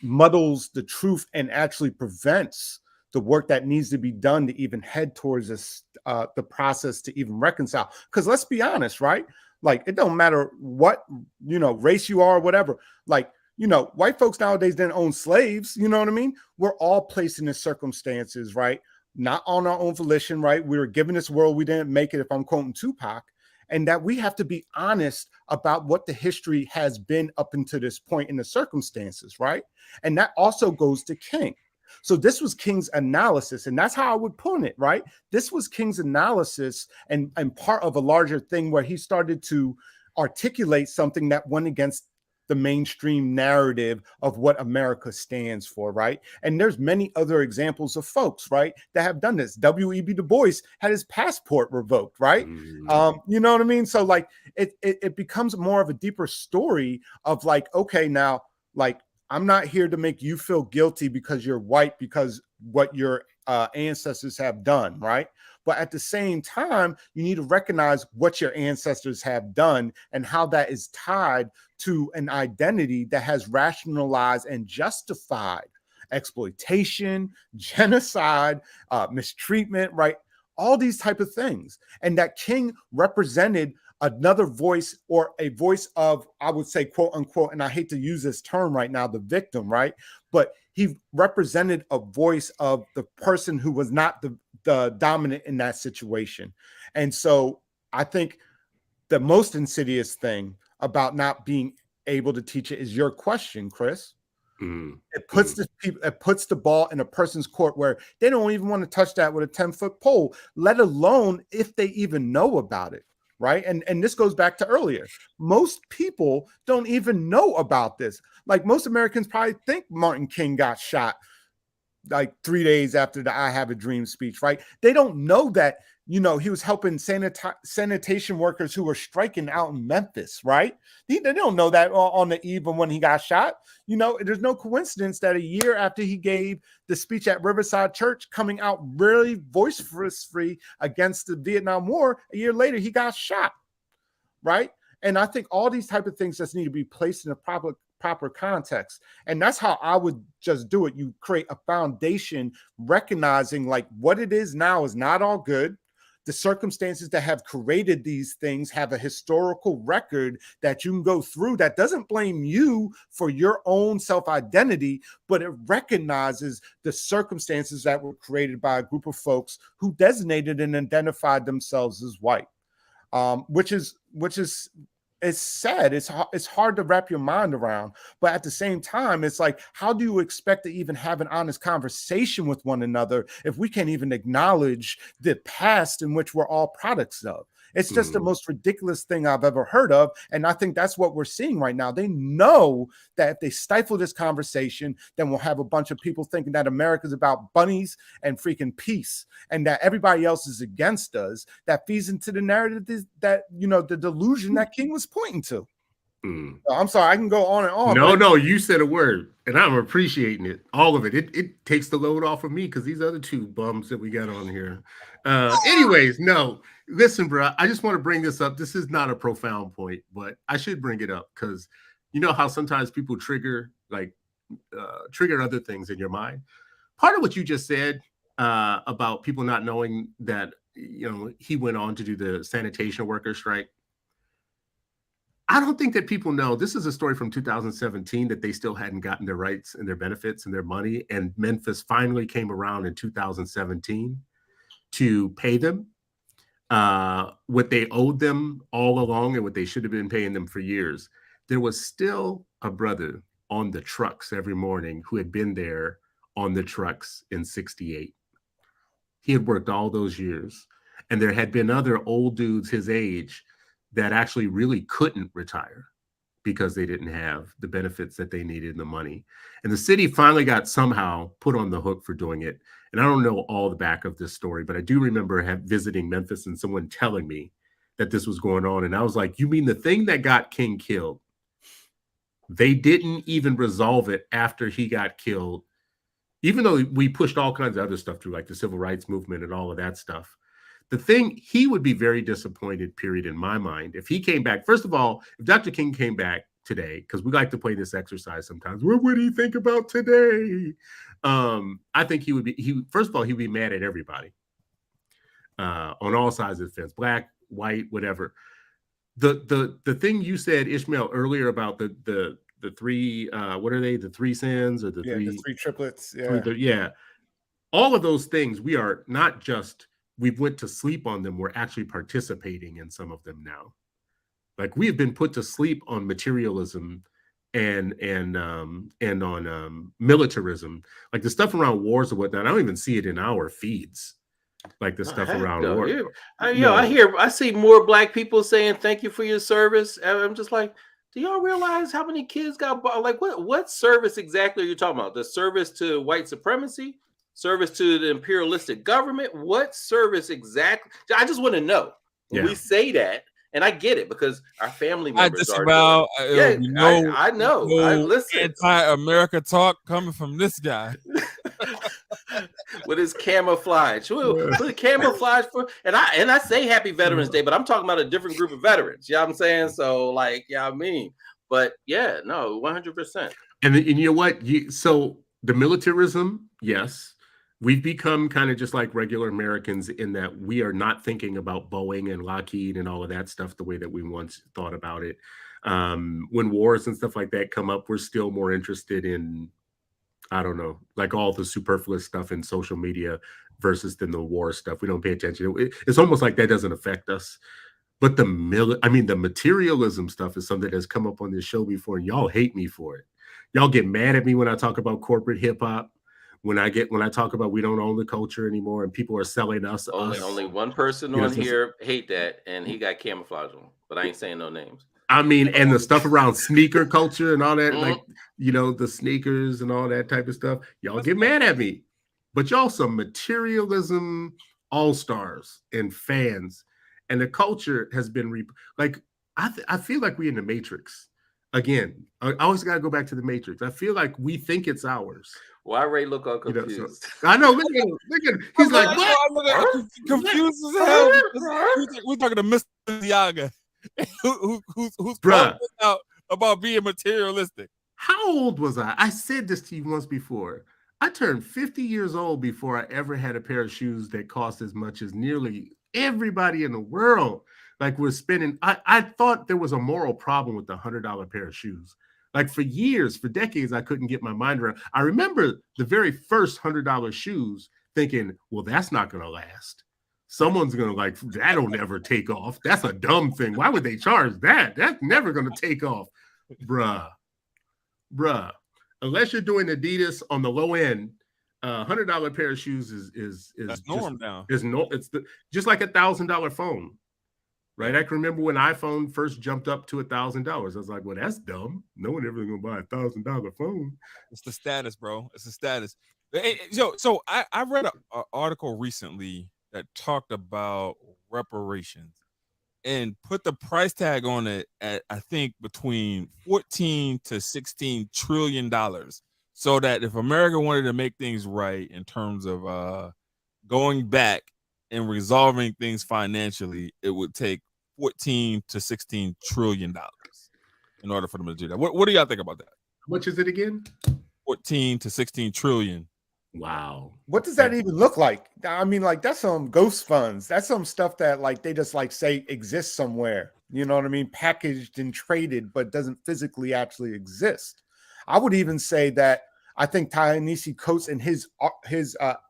muddles the truth and actually prevents the work that needs to be done to even head towards this, the process to even reconcile. Because let's be honest, right? Like, it don't matter what, race you are or whatever. Like, white folks nowadays didn't own slaves. You know what I mean? We're all placed in the circumstances, right? Not on our own volition, right? We were given this world. We didn't make it, if I'm quoting Tupac. And that we have to be honest about what the history has been up until this point in the circumstances, right? And that also goes to King. So this was King's analysis, and that's how I would put it, right? This was King's analysis and part of a larger thing where he started to articulate something that went against the mainstream narrative of what America stands for, right? And there's many other examples of folks, right, that have done this. W.E.B. Du Bois had his passport revoked, right? You know what I mean? So like it becomes more of a deeper story of like, okay, now, like, I'm not here to make you feel guilty because you're white, because what your ancestors have done, right? But at the same time, you need to recognize what your ancestors have done and how that is tied to an identity that has rationalized and justified exploitation, genocide, mistreatment, right? All these type of things. And that King represented another voice, or a voice of, I would say, quote unquote, and I hate to use this term right now, the victim, right? But he represented a voice of the person who was not the dominant in that situation. And so I think the most insidious thing about not being able to teach it is your question, Chris. It puts the ball in a person's court where they don't even want to touch that with a 10-foot pole, let alone if they even know about it. Right. And this goes back to earlier. Most people don't even know about this. Like, most Americans probably think Martin King got shot like 3 days after the I Have a Dream speech. Right. They don't know that you know, he was helping sanitation workers who were striking out in Memphis, right? They don't know that on the eve of when he got shot. You know, there's no coincidence that a year after he gave the speech at Riverside Church, coming out really vociferously against the Vietnam War, a year later, he got shot, right? And I think all these type of things just need to be placed in a proper context. And that's how I would just do it. You create a foundation, recognizing like what it is now is not all good. The circumstances that have created these things have a historical record that you can go through that doesn't blame you for your own self-identity, but it recognizes the circumstances that were created by a group of folks who designated and identified themselves as white. Which is it's sad. It's hard to wrap your mind around, but at the same time, it's like, how do you expect to even have an honest conversation with one another if we can't even acknowledge the past in which we're all products of? It's just the most ridiculous thing I've ever heard of. And I think that's what we're seeing right now. They know that if they stifle this conversation, then we'll have a bunch of people thinking that America's about bunnies and freaking peace and that everybody else is against us. That feeds into the narrative that, you know, the delusion that King was pointing to. So I'm sorry, I can go on and on. No, you said a word, and I'm appreciating it. All of it. It takes the load off of me because these other two bums that we got on here. Anyways, no. Listen, bro, I just want to bring this up. This is not a profound point, but I should bring it up because you know how sometimes people trigger other things in your mind. Part of what you just said about people not knowing that, you know, he went on to do the sanitation worker strike. I don't think that people know. This is a story from 2017 that they still hadn't gotten their rights and their benefits and their money. And Memphis finally came around in 2017 to pay them what they owed them all along and what they should have been paying them for years. There was still a brother on the trucks every morning who had been there on the trucks in 68. He had worked all those years. And there had been other old dudes his age that actually really couldn't retire because they didn't have the benefits that they needed and the money. And the city finally got somehow put on the hook for doing it. And I don't know all the back of this story, but I do remember visiting Memphis and someone telling me that this was going on. And I was like, you mean the thing that got King killed? They didn't even resolve it after he got killed, even though we pushed all kinds of other stuff through, like the civil rights movement and all of that stuff. The thing, he would be very disappointed, period, in my mind, if he came back. First of all, if Dr. King came back today, because we like to play this exercise sometimes, what would he think about today? I think he would be, first of all, he'd be mad at everybody on all sides of the fence, black, white, whatever. The thing you said, Ishmael, earlier about the three, what are they? The three sins or the three triplets. Yeah. Yeah. All of those things, we are not just, we went to sleep on them, we're actually participating in some of them now. Like we have been put to sleep on materialism and on militarism, like the stuff around wars and whatnot. I don't even see it in our feeds, like the stuff around war. I see more black people saying thank you for your service. And I'm just like, do y'all realize how many kids got like what service exactly are you talking about? The service to white supremacy? Service to the imperialistic government? What service exactly? I just want to know. Yeah. We say that, and I get it because our family members I know. I listen. Anti-America talk coming from this guy with his camouflage. With camouflage for, and I say Happy Veterans Day, but I'm talking about a different group of veterans. You know what I'm saying? So like, yeah, I mean, but yeah, no, 100%. And you know what? So the militarism, yes. We've become kind of just like regular Americans in that we are not thinking about Boeing and Lockheed and all of that stuff the way that we once thought about it. When wars and stuff like that come up, we're still more interested in, I don't know, like all the superfluous stuff in social media versus than the war stuff. We don't pay attention. It's almost like that doesn't affect us. But the materialism stuff is something that's come up on this show before, and y'all hate me for it. Y'all get mad at me when I talk about corporate hip hop. When I talk about we don't own the culture anymore and people are selling us. Only one person on here hate that, and he got camouflage on, but I ain't saying no names. I mean, and the stuff around sneaker culture and all that, like, you know, the sneakers and all that type of stuff, y'all get mad at me. But y'all some materialism, all-stars and fans, and the culture has been like I feel like we're in the Matrix again. I always got to go back to the Matrix. I feel like we think it's ours. Why Ray look all confused? You know, so, I know. Look at him. Look at him. He's like, what? Confused as hell. We're talking to Mr. Diaga, who's calling out about being materialistic. How old was I? I said this to you once before. I turned 50 years old before I ever had a pair of shoes that cost as much as nearly everybody in the world. Like we're spending. I thought there was a moral problem with the $100 pair of shoes. Like for years, for decades, I couldn't get my mind around. I remember the very first $100 shoes thinking, well, that's not going to last. Someone's going to like, that'll never take off. That's a dumb thing. Why would they charge that? That's never going to take off. Bruh. Unless you're doing Adidas on the low end, $100 pair of shoes is that's norm now. It's just like $1,000 phone. Right, I can remember when iPhone first jumped up to $1,000. I was like, "Well, that's dumb. No one ever gonna buy $1,000 phone." It's the status, bro. It's the status. So I read an article recently that talked about reparations and put the price tag on it at I think between 14 to 16 trillion dollars. So that if America wanted to make things right in terms of going back and resolving things financially, it would take 14 to 16 trillion dollars in order for them to do that. What do y'all think about that? How much is it again? 14 to 16 trillion. Wow. What does that even look like? I mean, like that's some ghost funds. That's some stuff that like they just like say exists somewhere. You know what I mean? Packaged and traded, but doesn't physically actually exist. I would even say that I think Ta-Nehisi Coates in his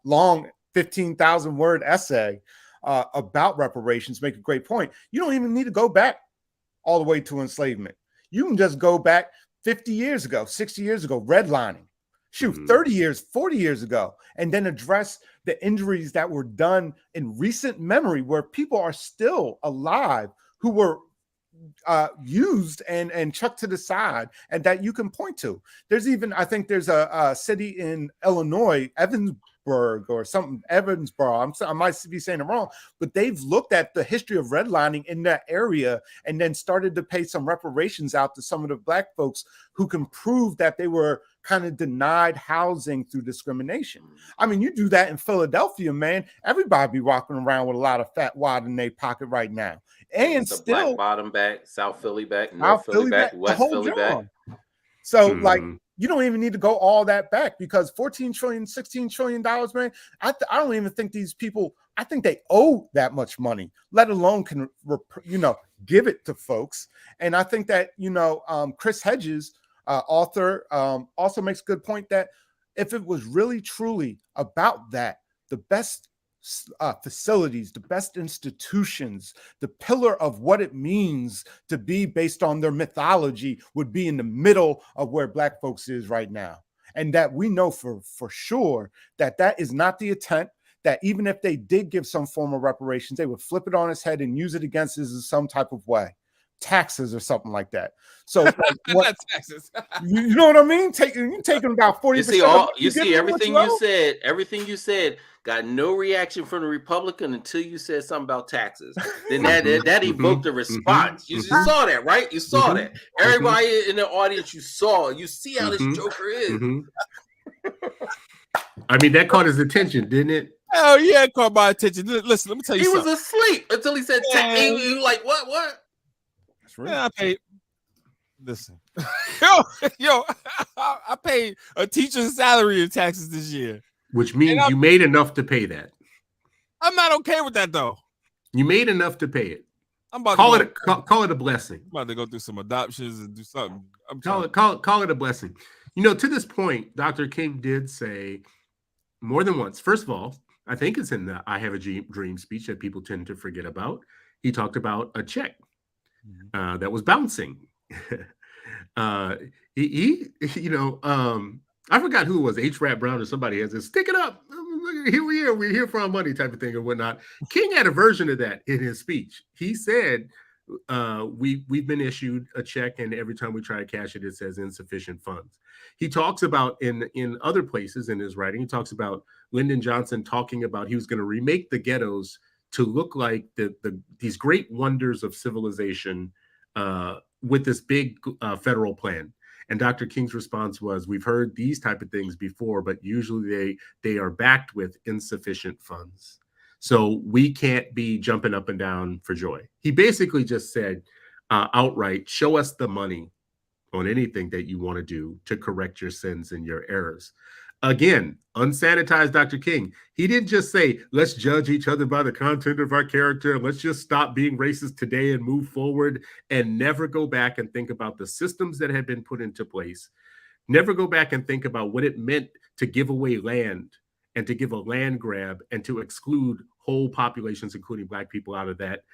long 15,000 word essay about reparations make a great point. You don't even need to go back all the way to enslavement. You can just go back 50 years ago, 60 years ago, redlining. Shoot, 30 years, 40 years ago, and then address the injuries that were done in recent memory where people are still alive who were used and chucked to the side and that you can point to. There's even, I think there's a city in Illinois, Evansburg or something, Evansboro. I might be saying it wrong, but they've looked at the history of redlining in that area and then started to pay some reparations out to some of the Black folks who can prove that they were kind of denied housing through discrimination. I mean, you do that in Philadelphia, man. Everybody be walking around with a lot of fat wad in their pocket right now. And the still Black Bottom back, South Philly back, North Philly back, West Philly back. So like you don't even need to go all that back because 14 trillion, 16 trillion dollars, man. I don't even think these people, I think they owe that much money, let alone can, give it to folks. And I think that, Chris Hedges, author, also makes a good point that if it was really truly about that, the best facilities, the best institutions, the pillar of what it means to be based on their mythology would be in the middle of where Black folks is right now. And that we know for sure that is not the intent, that even if they did give some form of reparations, they would flip it on its head and use it against us in some type of way. Taxes or something like that. So not taxes. you know what I mean? Taking about 40%. You see everything you said got no reaction from the Republican until you said something about taxes. Then that evoked a response. You saw that, right? You saw that. Everybody in the audience, you see how this joker is. I mean, that caught his attention, didn't it? Oh yeah, it caught my attention. Listen, let me tell you something. He was asleep until he said, he was like, what? Yeah, I paid. Listen, yo, I paid a teacher's salary in taxes this year, which means you made enough to pay that. I'm not okay with that though. You made enough to pay it. I'm about to call it a blessing. I'm about to go through some adoptions and do something. Call it a blessing. To this point, Dr. King did say more than once. First of all, I think it's in the "I Have a Dream" speech that people tend to forget about. He talked about a check that was bouncing. I forgot who it was, H. Brown or somebody has this, stick it up. We're here for our money type of thing or whatnot. King had a version of that in his speech. He said we've been issued a check, and every time we try to cash it, it says insufficient funds. He talks about in other places in his writing, he talks about Lyndon Johnson talking about he was going to remake the ghettos to look like these great wonders of civilization with this big federal plan. And Dr. King's response was, we've heard these type of things before, but usually they are backed with insufficient funds. So we can't be jumping up and down for joy. He basically just said outright, show us the money on anything that you want to do to correct your sins and your errors. Again, unsanitized Dr. King. He didn't just say, let's judge each other by the content of our character. Let's just stop being racist today and move forward and never go back and think about the systems that had been put into place. Never go back and think about what it meant to give away land and to give a land grab and to exclude whole populations, including Black people, out of that,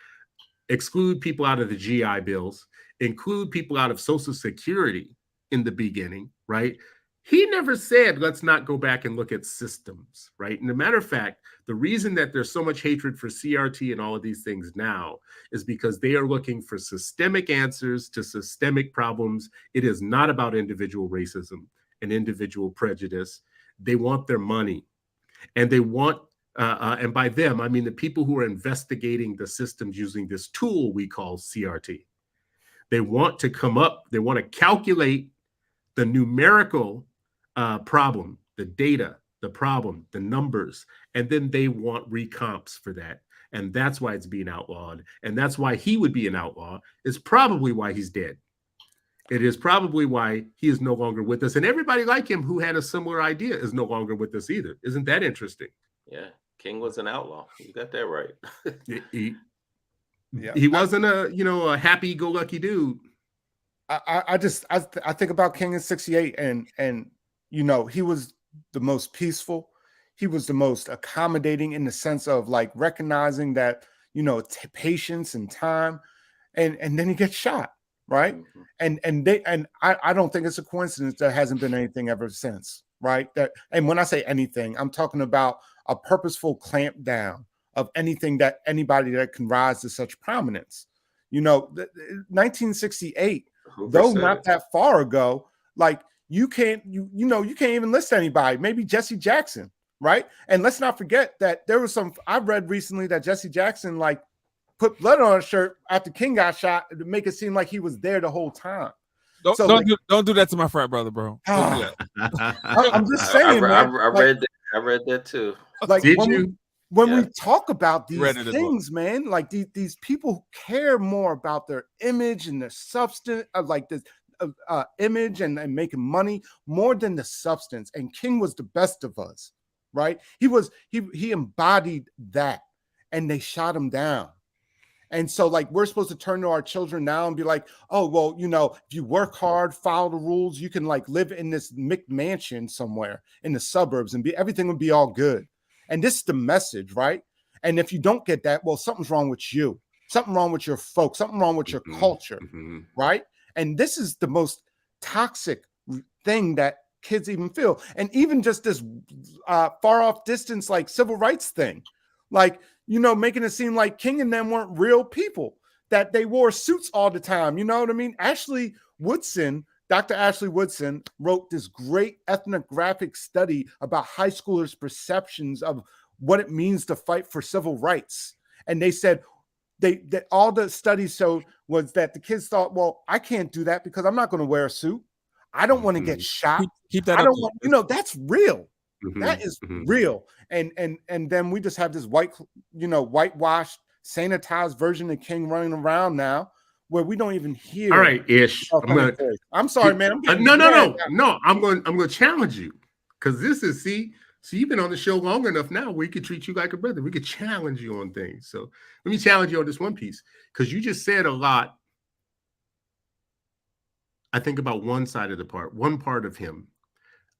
exclude people out of the GI bills, include people out of Social Security in the beginning, right? He never said, let's not go back and look at systems, right? And a matter of fact, the reason that there's so much hatred for CRT and all of these things now is because they are looking for systemic answers to systemic problems. It is not about individual racism and individual prejudice. They want their money, and they want, and by them, I mean the people who are investigating the systems using this tool we call CRT. They want to come up, they want to calculate the numerical problem, the data, the problem, the numbers, and then they want recomps for that. And that's why it's being outlawed. And that's why he would be an outlaw. It's probably why he's dead. It is probably why he is no longer with us. And everybody like him who had a similar idea is no longer with us either. Isn't that interesting? Yeah, King was an outlaw. You got that right. He wasn't a happy-go-lucky dude. I think about King in '68, and he was the most peaceful. He was the most accommodating in the sense of like recognizing that patience and time, and then he gets shot, right? Mm-hmm. And I don't think it's a coincidence there hasn't been anything ever since, right? And when I say anything, I'm talking about a purposeful clamp down of anything that anybody that can rise to such prominence. 1968. Though not that far ago, like you can't even list anybody, maybe Jesse Jackson, right? And let's not forget that there was I read recently that Jesse Jackson like put blood on a shirt after King got shot to make it seem like he was there the whole time. Don't do that to my frat brother, bro. I'm just saying, I read that too. Like, when we talk about these things, man, like these people who care more about their image and their substance, like this image and making money more than the substance. And King was the best of us, right? He embodied that, and they shot him down. And so, like, we're supposed to turn to our children now and be like, oh, well, if you work hard, follow the rules, you can like live in this McMansion somewhere in the suburbs and everything will be all good. And this is the message, right? And if you don't get that, well, something's wrong with you, something wrong with your folks, something wrong with your culture, right? And this is the most toxic thing that kids even feel. And even just this far off distance, like civil rights thing, like, making it seem like King and them weren't real people, that they wore suits all the time. You know what I mean? Dr. Ashley Woodson wrote this great ethnographic study about high schoolers' perceptions of what it means to fight for civil rights. And they said that all the studies showed was that the kids thought, well, I can't do that because I'm not going to wear a suit. I don't want to get shot. Keep that. I don't want, that's real. That is real. And then we just have this whitewashed, sanitized version of King running around now, where we don't even hear. All right, Ish. I'm sorry, man. No. I'm going to challenge you, because this is so you've been on the show long enough now. We could treat you like a brother. We could challenge you on things. So let me challenge you on this one piece, because you just said a lot. I think about one part of him.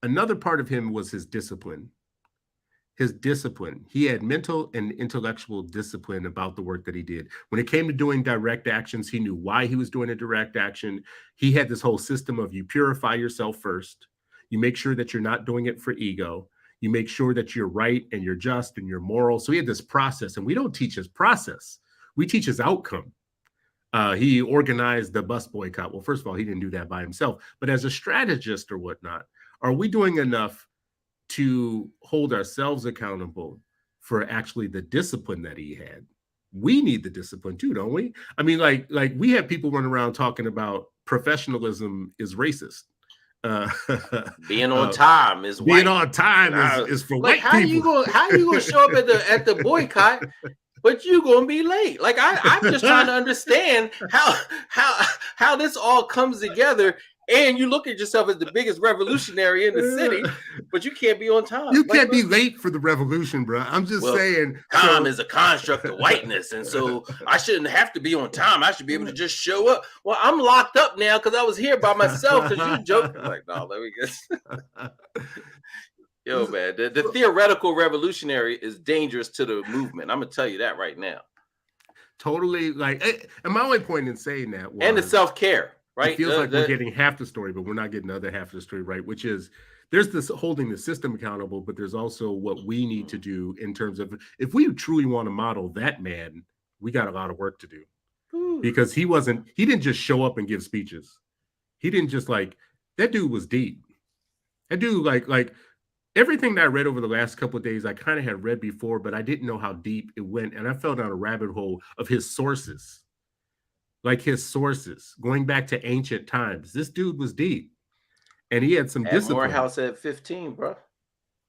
Another part of him was his discipline. He had mental and intellectual discipline about the work that he did. When it came to doing direct actions, he knew why he was doing a direct action. He had this whole system of, you purify yourself first. You make sure that you're not doing it for ego. You make sure that you're right and you're just and you're moral. So he had this process, and we don't teach his process. We teach his outcome. He organized the bus boycott. Well, first of all, he didn't do that by himself, but as a strategist or whatnot, are we doing enough to hold ourselves accountable for actually the discipline that he had? We need the discipline too, don't we? I mean, like we have people running around talking about professionalism is racist. Being on time is being white. on time is for like, white people. How you gonna show up at the boycott, but you gonna be late? Like I'm just trying to understand how this all comes together. And you look at yourself as the biggest revolutionary in the city, but you can't be on time. You can't be late for the revolution, bro. I'm just saying. Time is a construct of whiteness, and so I shouldn't have to be on time. I should be able to just show up. Well, I'm locked up now because I was here by myself because you joking. I'm like, no, let me get. Yo, man, the theoretical revolutionary is dangerous to the movement. I'm gonna tell you that right now. Totally, and my only point in saying that was, and the self-care. Right. It feels like we're getting half the story, but we're not getting the other half of the story, right? Which is there's this holding the system accountable, but there's also what we need to do in terms of if we truly want to model that man, we got a lot of work to do. Because he didn't just show up and give speeches. He didn't just that dude was deep. That dude, like everything that I read over the last couple of days, I kind of had read before, but I didn't know how deep it went. And I fell down a rabbit hole of his sources. Like his sources, going back to ancient times. This dude was deep. And he had some discipline. Morehouse at 15, bro.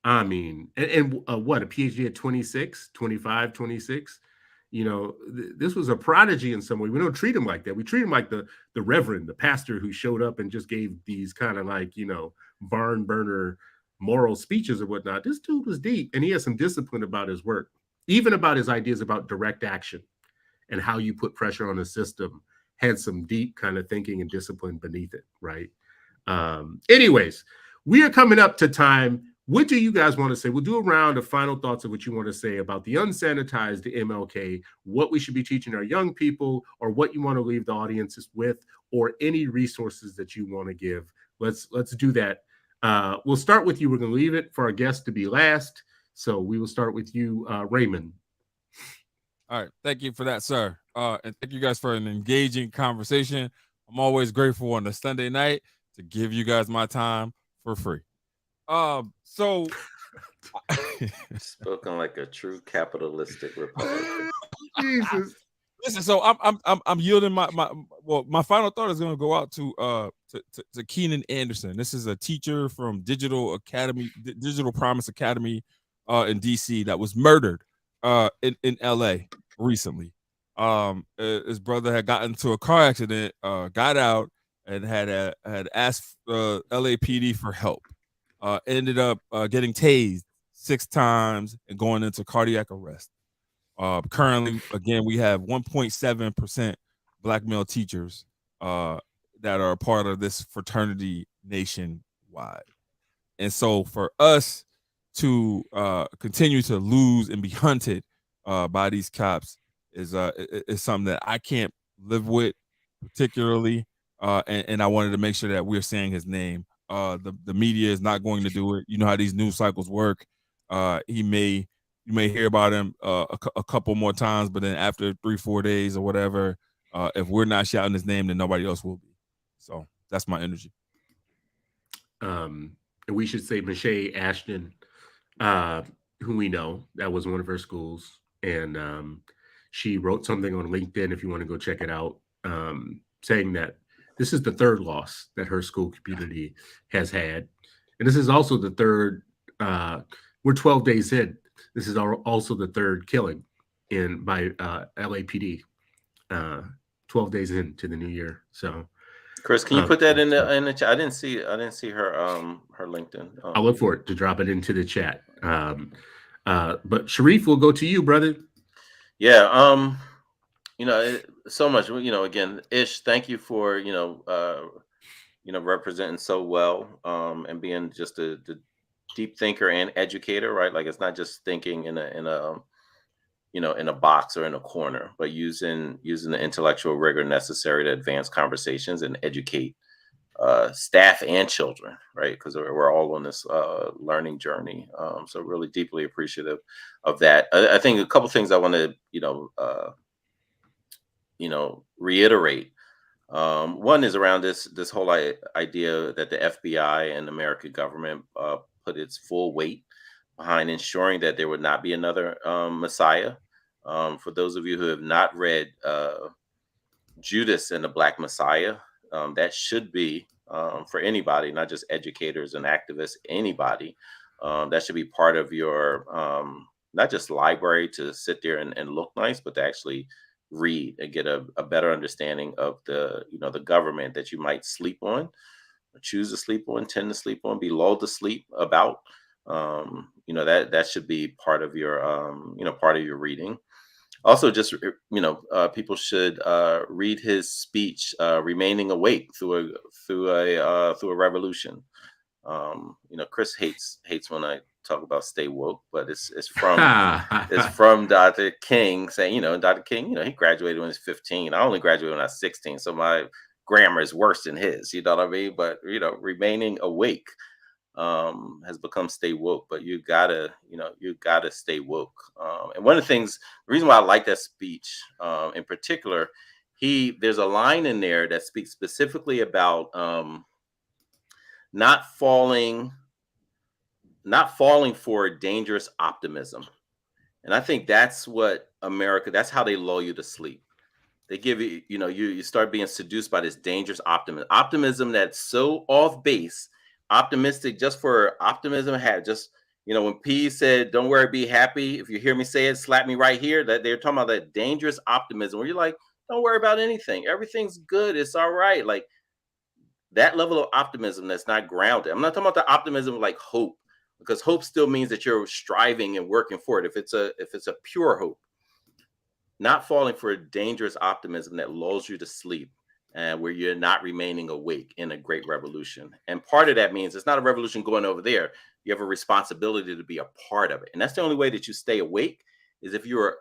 I mean, and what, a PhD at 26, 25, 26? You know, this was a prodigy in some way. We don't treat him like that. We treat him like the reverend, the pastor who showed up and just gave these kind of barn burner moral speeches or whatnot. This dude was deep, and he had some discipline about his work, even about his ideas about direct action. And how you put pressure on the system had some deep kind of thinking and discipline beneath it, right? Anyways, we are coming up to time. What do you guys want to say? We'll do a round of final thoughts of what you want to say about the unsanitized MLK, what we should be teaching our young people, or what you want to leave the audiences with, or any resources that you want to give. Let's do that. We'll start with you. We're going to leave it for our guest to be last. So we will start with you, Raymond. All right. Thank you for that, sir. And thank you guys for an engaging conversation. I'm always grateful on a Sunday night to give you guys my time for free. So spoken like a true capitalistic Republican. Jesus. Listen, so I'm yielding my final thought is going to go out to Keenan Anderson. This is a teacher from Digital Promise Academy in DC that was murdered in LA recently. His brother had gotten into a car accident, got out and had asked LAPD for help. Ended up getting tased 6 times and going into cardiac arrest. Currently, again, we have 1.7% Black male teachers that are a part of this fraternity nationwide. And so for us to continue to lose and be hunted by these cops is something that I can't live with particularly. And I wanted to make sure that we're saying his name. The media is not going to do it. You know how these news cycles work. You may hear about him a couple more times, but then after 3-4 days or whatever, if we're not shouting his name, then nobody else will be. So that's my energy. And we should say Michelle Ashton, who we know, that was one of her schools. And she wrote something on LinkedIn, if you want to go check it out, saying that this is the 3rd loss that her school community has had. And this is also the 3rd, we're 12 days in. This is also the 3rd killing by LAPD, 12 days into the new year. So, Chris, can you put that in the chat? I didn't see her LinkedIn. I'll look for it to drop it into the chat. But Sharif, we'll go to you, brother. Yeah. So much. Again, Ish, thank you for representing so well and being just the deep thinker and educator, right? Like it's not just thinking in a box or in a corner, but using the intellectual rigor necessary to advance conversations and educate staff and children, right? Because we're all on this learning journey. So really deeply appreciative of that. I think a couple things I want to reiterate. One is around this whole idea that the FBI and the American government put its full weight behind ensuring that there would not be another Messiah. For those of you who have not read Judas and the Black Messiah, that should be for anybody, not just educators and activists, anybody. That should be part of your not just library to sit there and look nice, but to actually read and get a better understanding of the government that you might sleep on, or choose to sleep on, tend to sleep on, be lulled to sleep about. That should be part of your part of your reading. Also, just people should read his speech, "Remaining Awake through a Revolution." Chris hates when I talk about stay woke, but it's from Dr. King saying, Dr. King, he graduated when he was 15. I only graduated when I was 16, so my grammar is worse than his. You know what I mean? But remaining awake has become stay woke, but you gotta stay woke. And one of the things, the reason why I like that speech in particular, there's a line in there that speaks specifically about not falling for dangerous optimism. And I think that's what that's how they lull you to sleep. They give you, you start being seduced by this dangerous optimism that's so off base, optimistic just for optimism. When P said, "Don't worry, be happy. If you hear me say it, slap me right here." That they're talking about that dangerous optimism where you're like, "Don't worry about anything. Everything's good. It's all right." Like that level of optimism that's not grounded. I'm not talking about the optimism like hope, because hope still means that you're striving and working for it. If it's a pure hope, not falling for a dangerous optimism that lulls you to sleep and where you're not remaining awake in a great revolution. And part of that means it's not a revolution going over there. You have a responsibility to be a part of it. And that's the only way that you stay awake, is if you're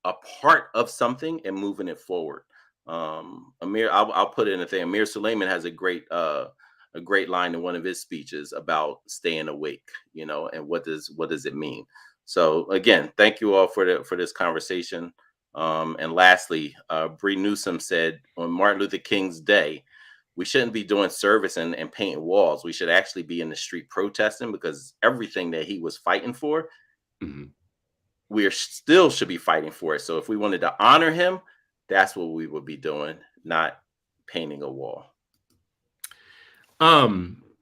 a part of something and moving it forward. Amir, I'll put it in a thing. Amir Suleiman has a great line in one of his speeches about staying awake, and what does it mean? So again, thank you all for this conversation. And lastly, Bree Newsom said on Martin Luther King's day, we shouldn't be doing service and painting walls. We should actually be in the street protesting, because everything that he was fighting for, we still should be fighting for it. So if we wanted to honor him, that's what we would be doing, not painting a wall.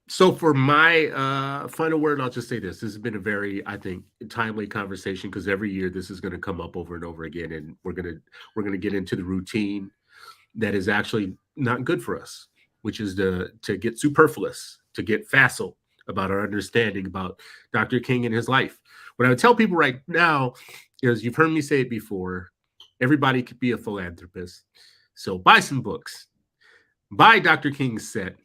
So for my final word, I'll just say this. This has been a very, I think, timely conversation, because every year this is going to come up over and over again, and we're going to get into the routine that is actually not good for us, which is to get superfluous, to get facile about our understanding about Dr. King and his life. What I would tell people right now is, you've heard me say it before, everybody could be a philanthropist. So buy some books, buy Dr. King's set.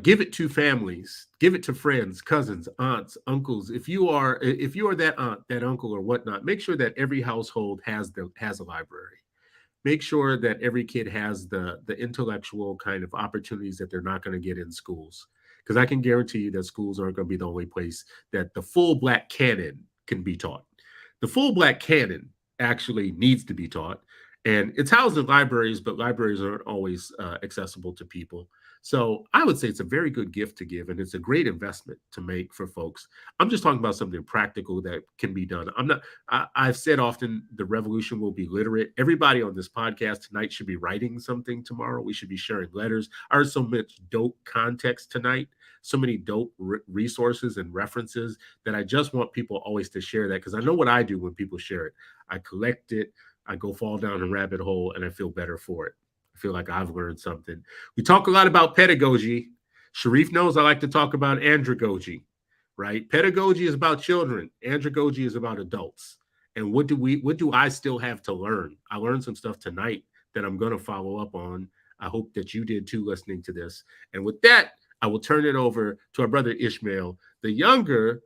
Give it to families, give it to friends, cousins, aunts, uncles. If you are that aunt, that uncle, or whatnot, make sure that every household has a library. Make sure that every kid has the intellectual kind of opportunities that they're not going to get in schools. Because I can guarantee you that schools aren't going to be the only place that the full Black canon can be taught. The full Black canon actually needs to be taught. And it's housed in libraries, but libraries aren't always accessible to people. So I would say it's a very good gift to give, and it's a great investment to make for folks. I'm just talking about something practical that can be done. I've said often, the revolution will be literate. Everybody on this podcast tonight should be writing something tomorrow. We should be sharing letters. I heard so much dope context tonight, so many dope resources and references, that I just want people always to share that, because I know what I do when people share it. I collect it. I go fall down a rabbit hole, and I feel better for it. I feel like I've learned something. We talk a lot about pedagogy. Sharif knows I like to talk about andragogy, right? Pedagogy is about children. Andragogy is about adults. And what do I still have to learn? I learned some stuff tonight that I'm going to follow up on. I hope that you did too, listening to this. And with that, I will turn it over to our brother Ishmael, the younger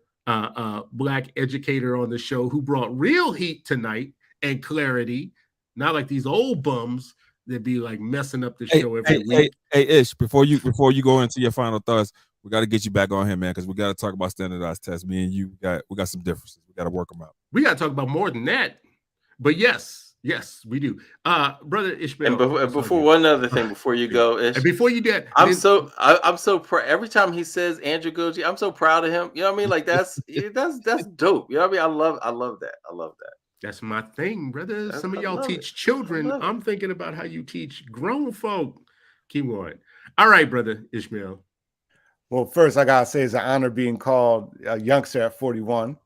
Black educator on the show, who brought real heat tonight and clarity, not like these old bums that be like messing up the show every week. Hey, Ish, before you go into your final thoughts, we got to get you back on here, man, because we got to talk about standardized tests. Me and you we got some differences. We got to work them out. We got to talk about more than that. But yes, Yes, we do. Brother Ishmael. And before one other thing, before you go, and before you did, I'm so proud. Every time he says Andrew Gucci, I'm so proud of him. You know what I mean? Like that's dope. You know what I mean? I love that. I love that. That's my thing, brother. Some of I y'all love teach it. children. I'm thinking about how you teach grown folk. Keep on. All right, brother Ishmael. Well, first I gotta say it's an honor being called a youngster at 41.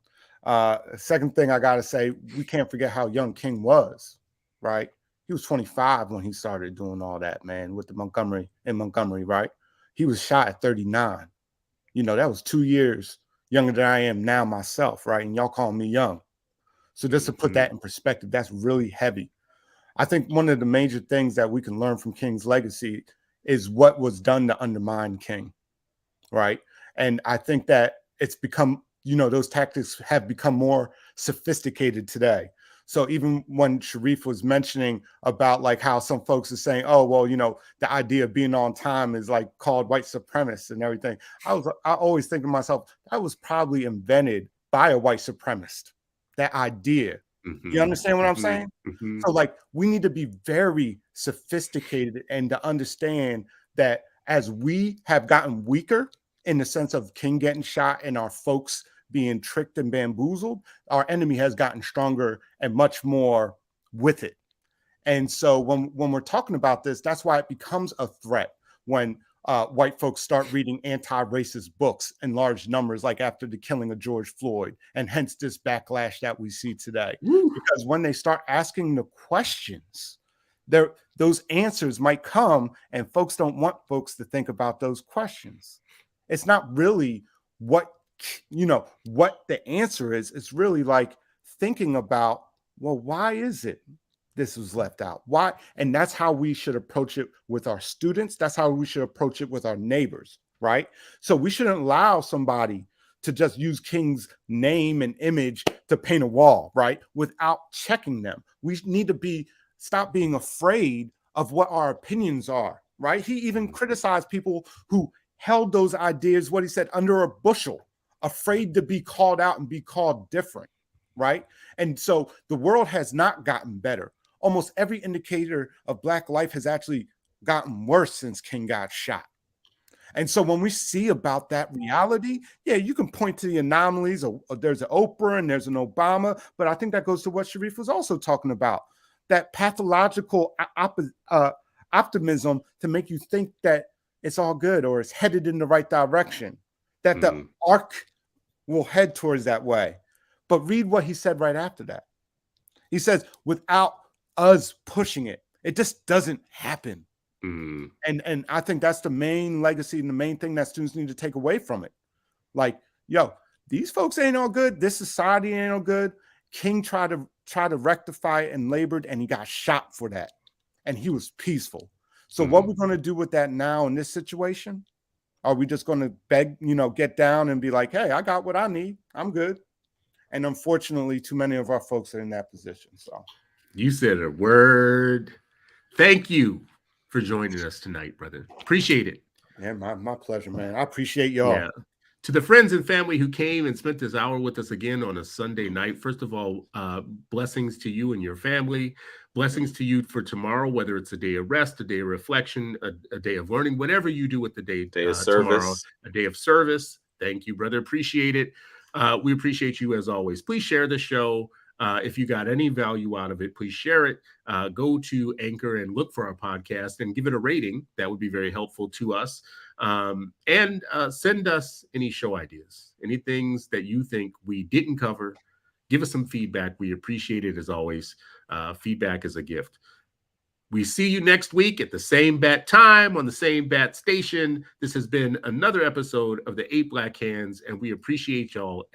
Second thing I gotta say, we can't forget how young King was, right? He was 25 when he started doing all that, man, with the Montgomery, right? He was shot at 39. You know, that was 2 years younger than I am now myself, right? And y'all call me young. So just to put that in perspective, that's really heavy. I think one of the major things that we can learn from King's legacy is what was done to undermine King, right? And I think that it's become, you know, those tactics have become more sophisticated today. So even when Sharif was mentioning about like how some folks are saying, oh, well, you know, the idea of being on time is like called white supremacist and everything. I always think to myself, that was probably invented by a white supremacist, that idea. You understand what I'm saying? So like we need to be very sophisticated and to understand that as we have gotten weaker in the sense of King getting shot and our folks being tricked and bamboozled, our enemy has gotten stronger and much more with it. And so when we're talking about this, that's why it becomes a threat when white folks start reading anti-racist books in large numbers, like after the killing of George Floyd, and hence this backlash that we see today. Because when they start asking the questions, those answers might come, and folks don't want folks to think about those questions. It's not really what the answer is. It's really like thinking about, well, why is it this was left out? Why? And that's how we should approach it with our students. That's how we should approach it with our neighbors, right? So we shouldn't allow somebody to just use King's name and image to paint a wall, right? Without checking them. We need to stop being afraid of what our opinions are, right? He even criticized people who held those ideas, what he said, under a bushel, afraid to be called out and be called different, right? And so the world has not gotten better. Almost every indicator of Black life has actually gotten worse since King got shot. And so when we see about that reality, yeah, you can point to the anomalies. There's an Oprah and there's an Obama, but I think that goes to what Sharif was also talking about, that pathological optimism to make you think that it's all good or it's headed in the right direction, that the arc will head towards that way. But read what he said right after that. He says, without us pushing it, it just doesn't happen. And I think that's the main legacy and the main thing that students need to take away from it. Like, yo, these folks ain't all good. This society ain't all good. King tried to rectify it and labored, and he got shot for that. And he was peaceful. So what we're going to do with that now in this situation? Are we just going to beg, get down and be like, hey, I got what I need. I'm good. And unfortunately, too many of our folks are in that position. So you said a word. Thank you for joining us tonight, brother. Appreciate it. Yeah, my pleasure, man. I appreciate y'all. Yeah. To the friends and family who came and spent this hour with us again on a Sunday night, first of all, blessings to you and your family. Blessings to you for tomorrow, whether it's a day of rest, a day of reflection, a day of learning, whatever you do with the day of service. Tomorrow, a day of service. Thank you, brother. Appreciate it. We appreciate you as always. Please share the show. If you got any value out of it, please share it. Go to Anchor and look for our podcast and give it a rating. That would be very helpful to us. And send us any show ideas, any things that you think we didn't cover. Give us some feedback. We appreciate it as always. Feedback is a gift. We see you next week at the same bat time on the same bat station. This has been another episode of the 8 Black Hands, and we appreciate y'all.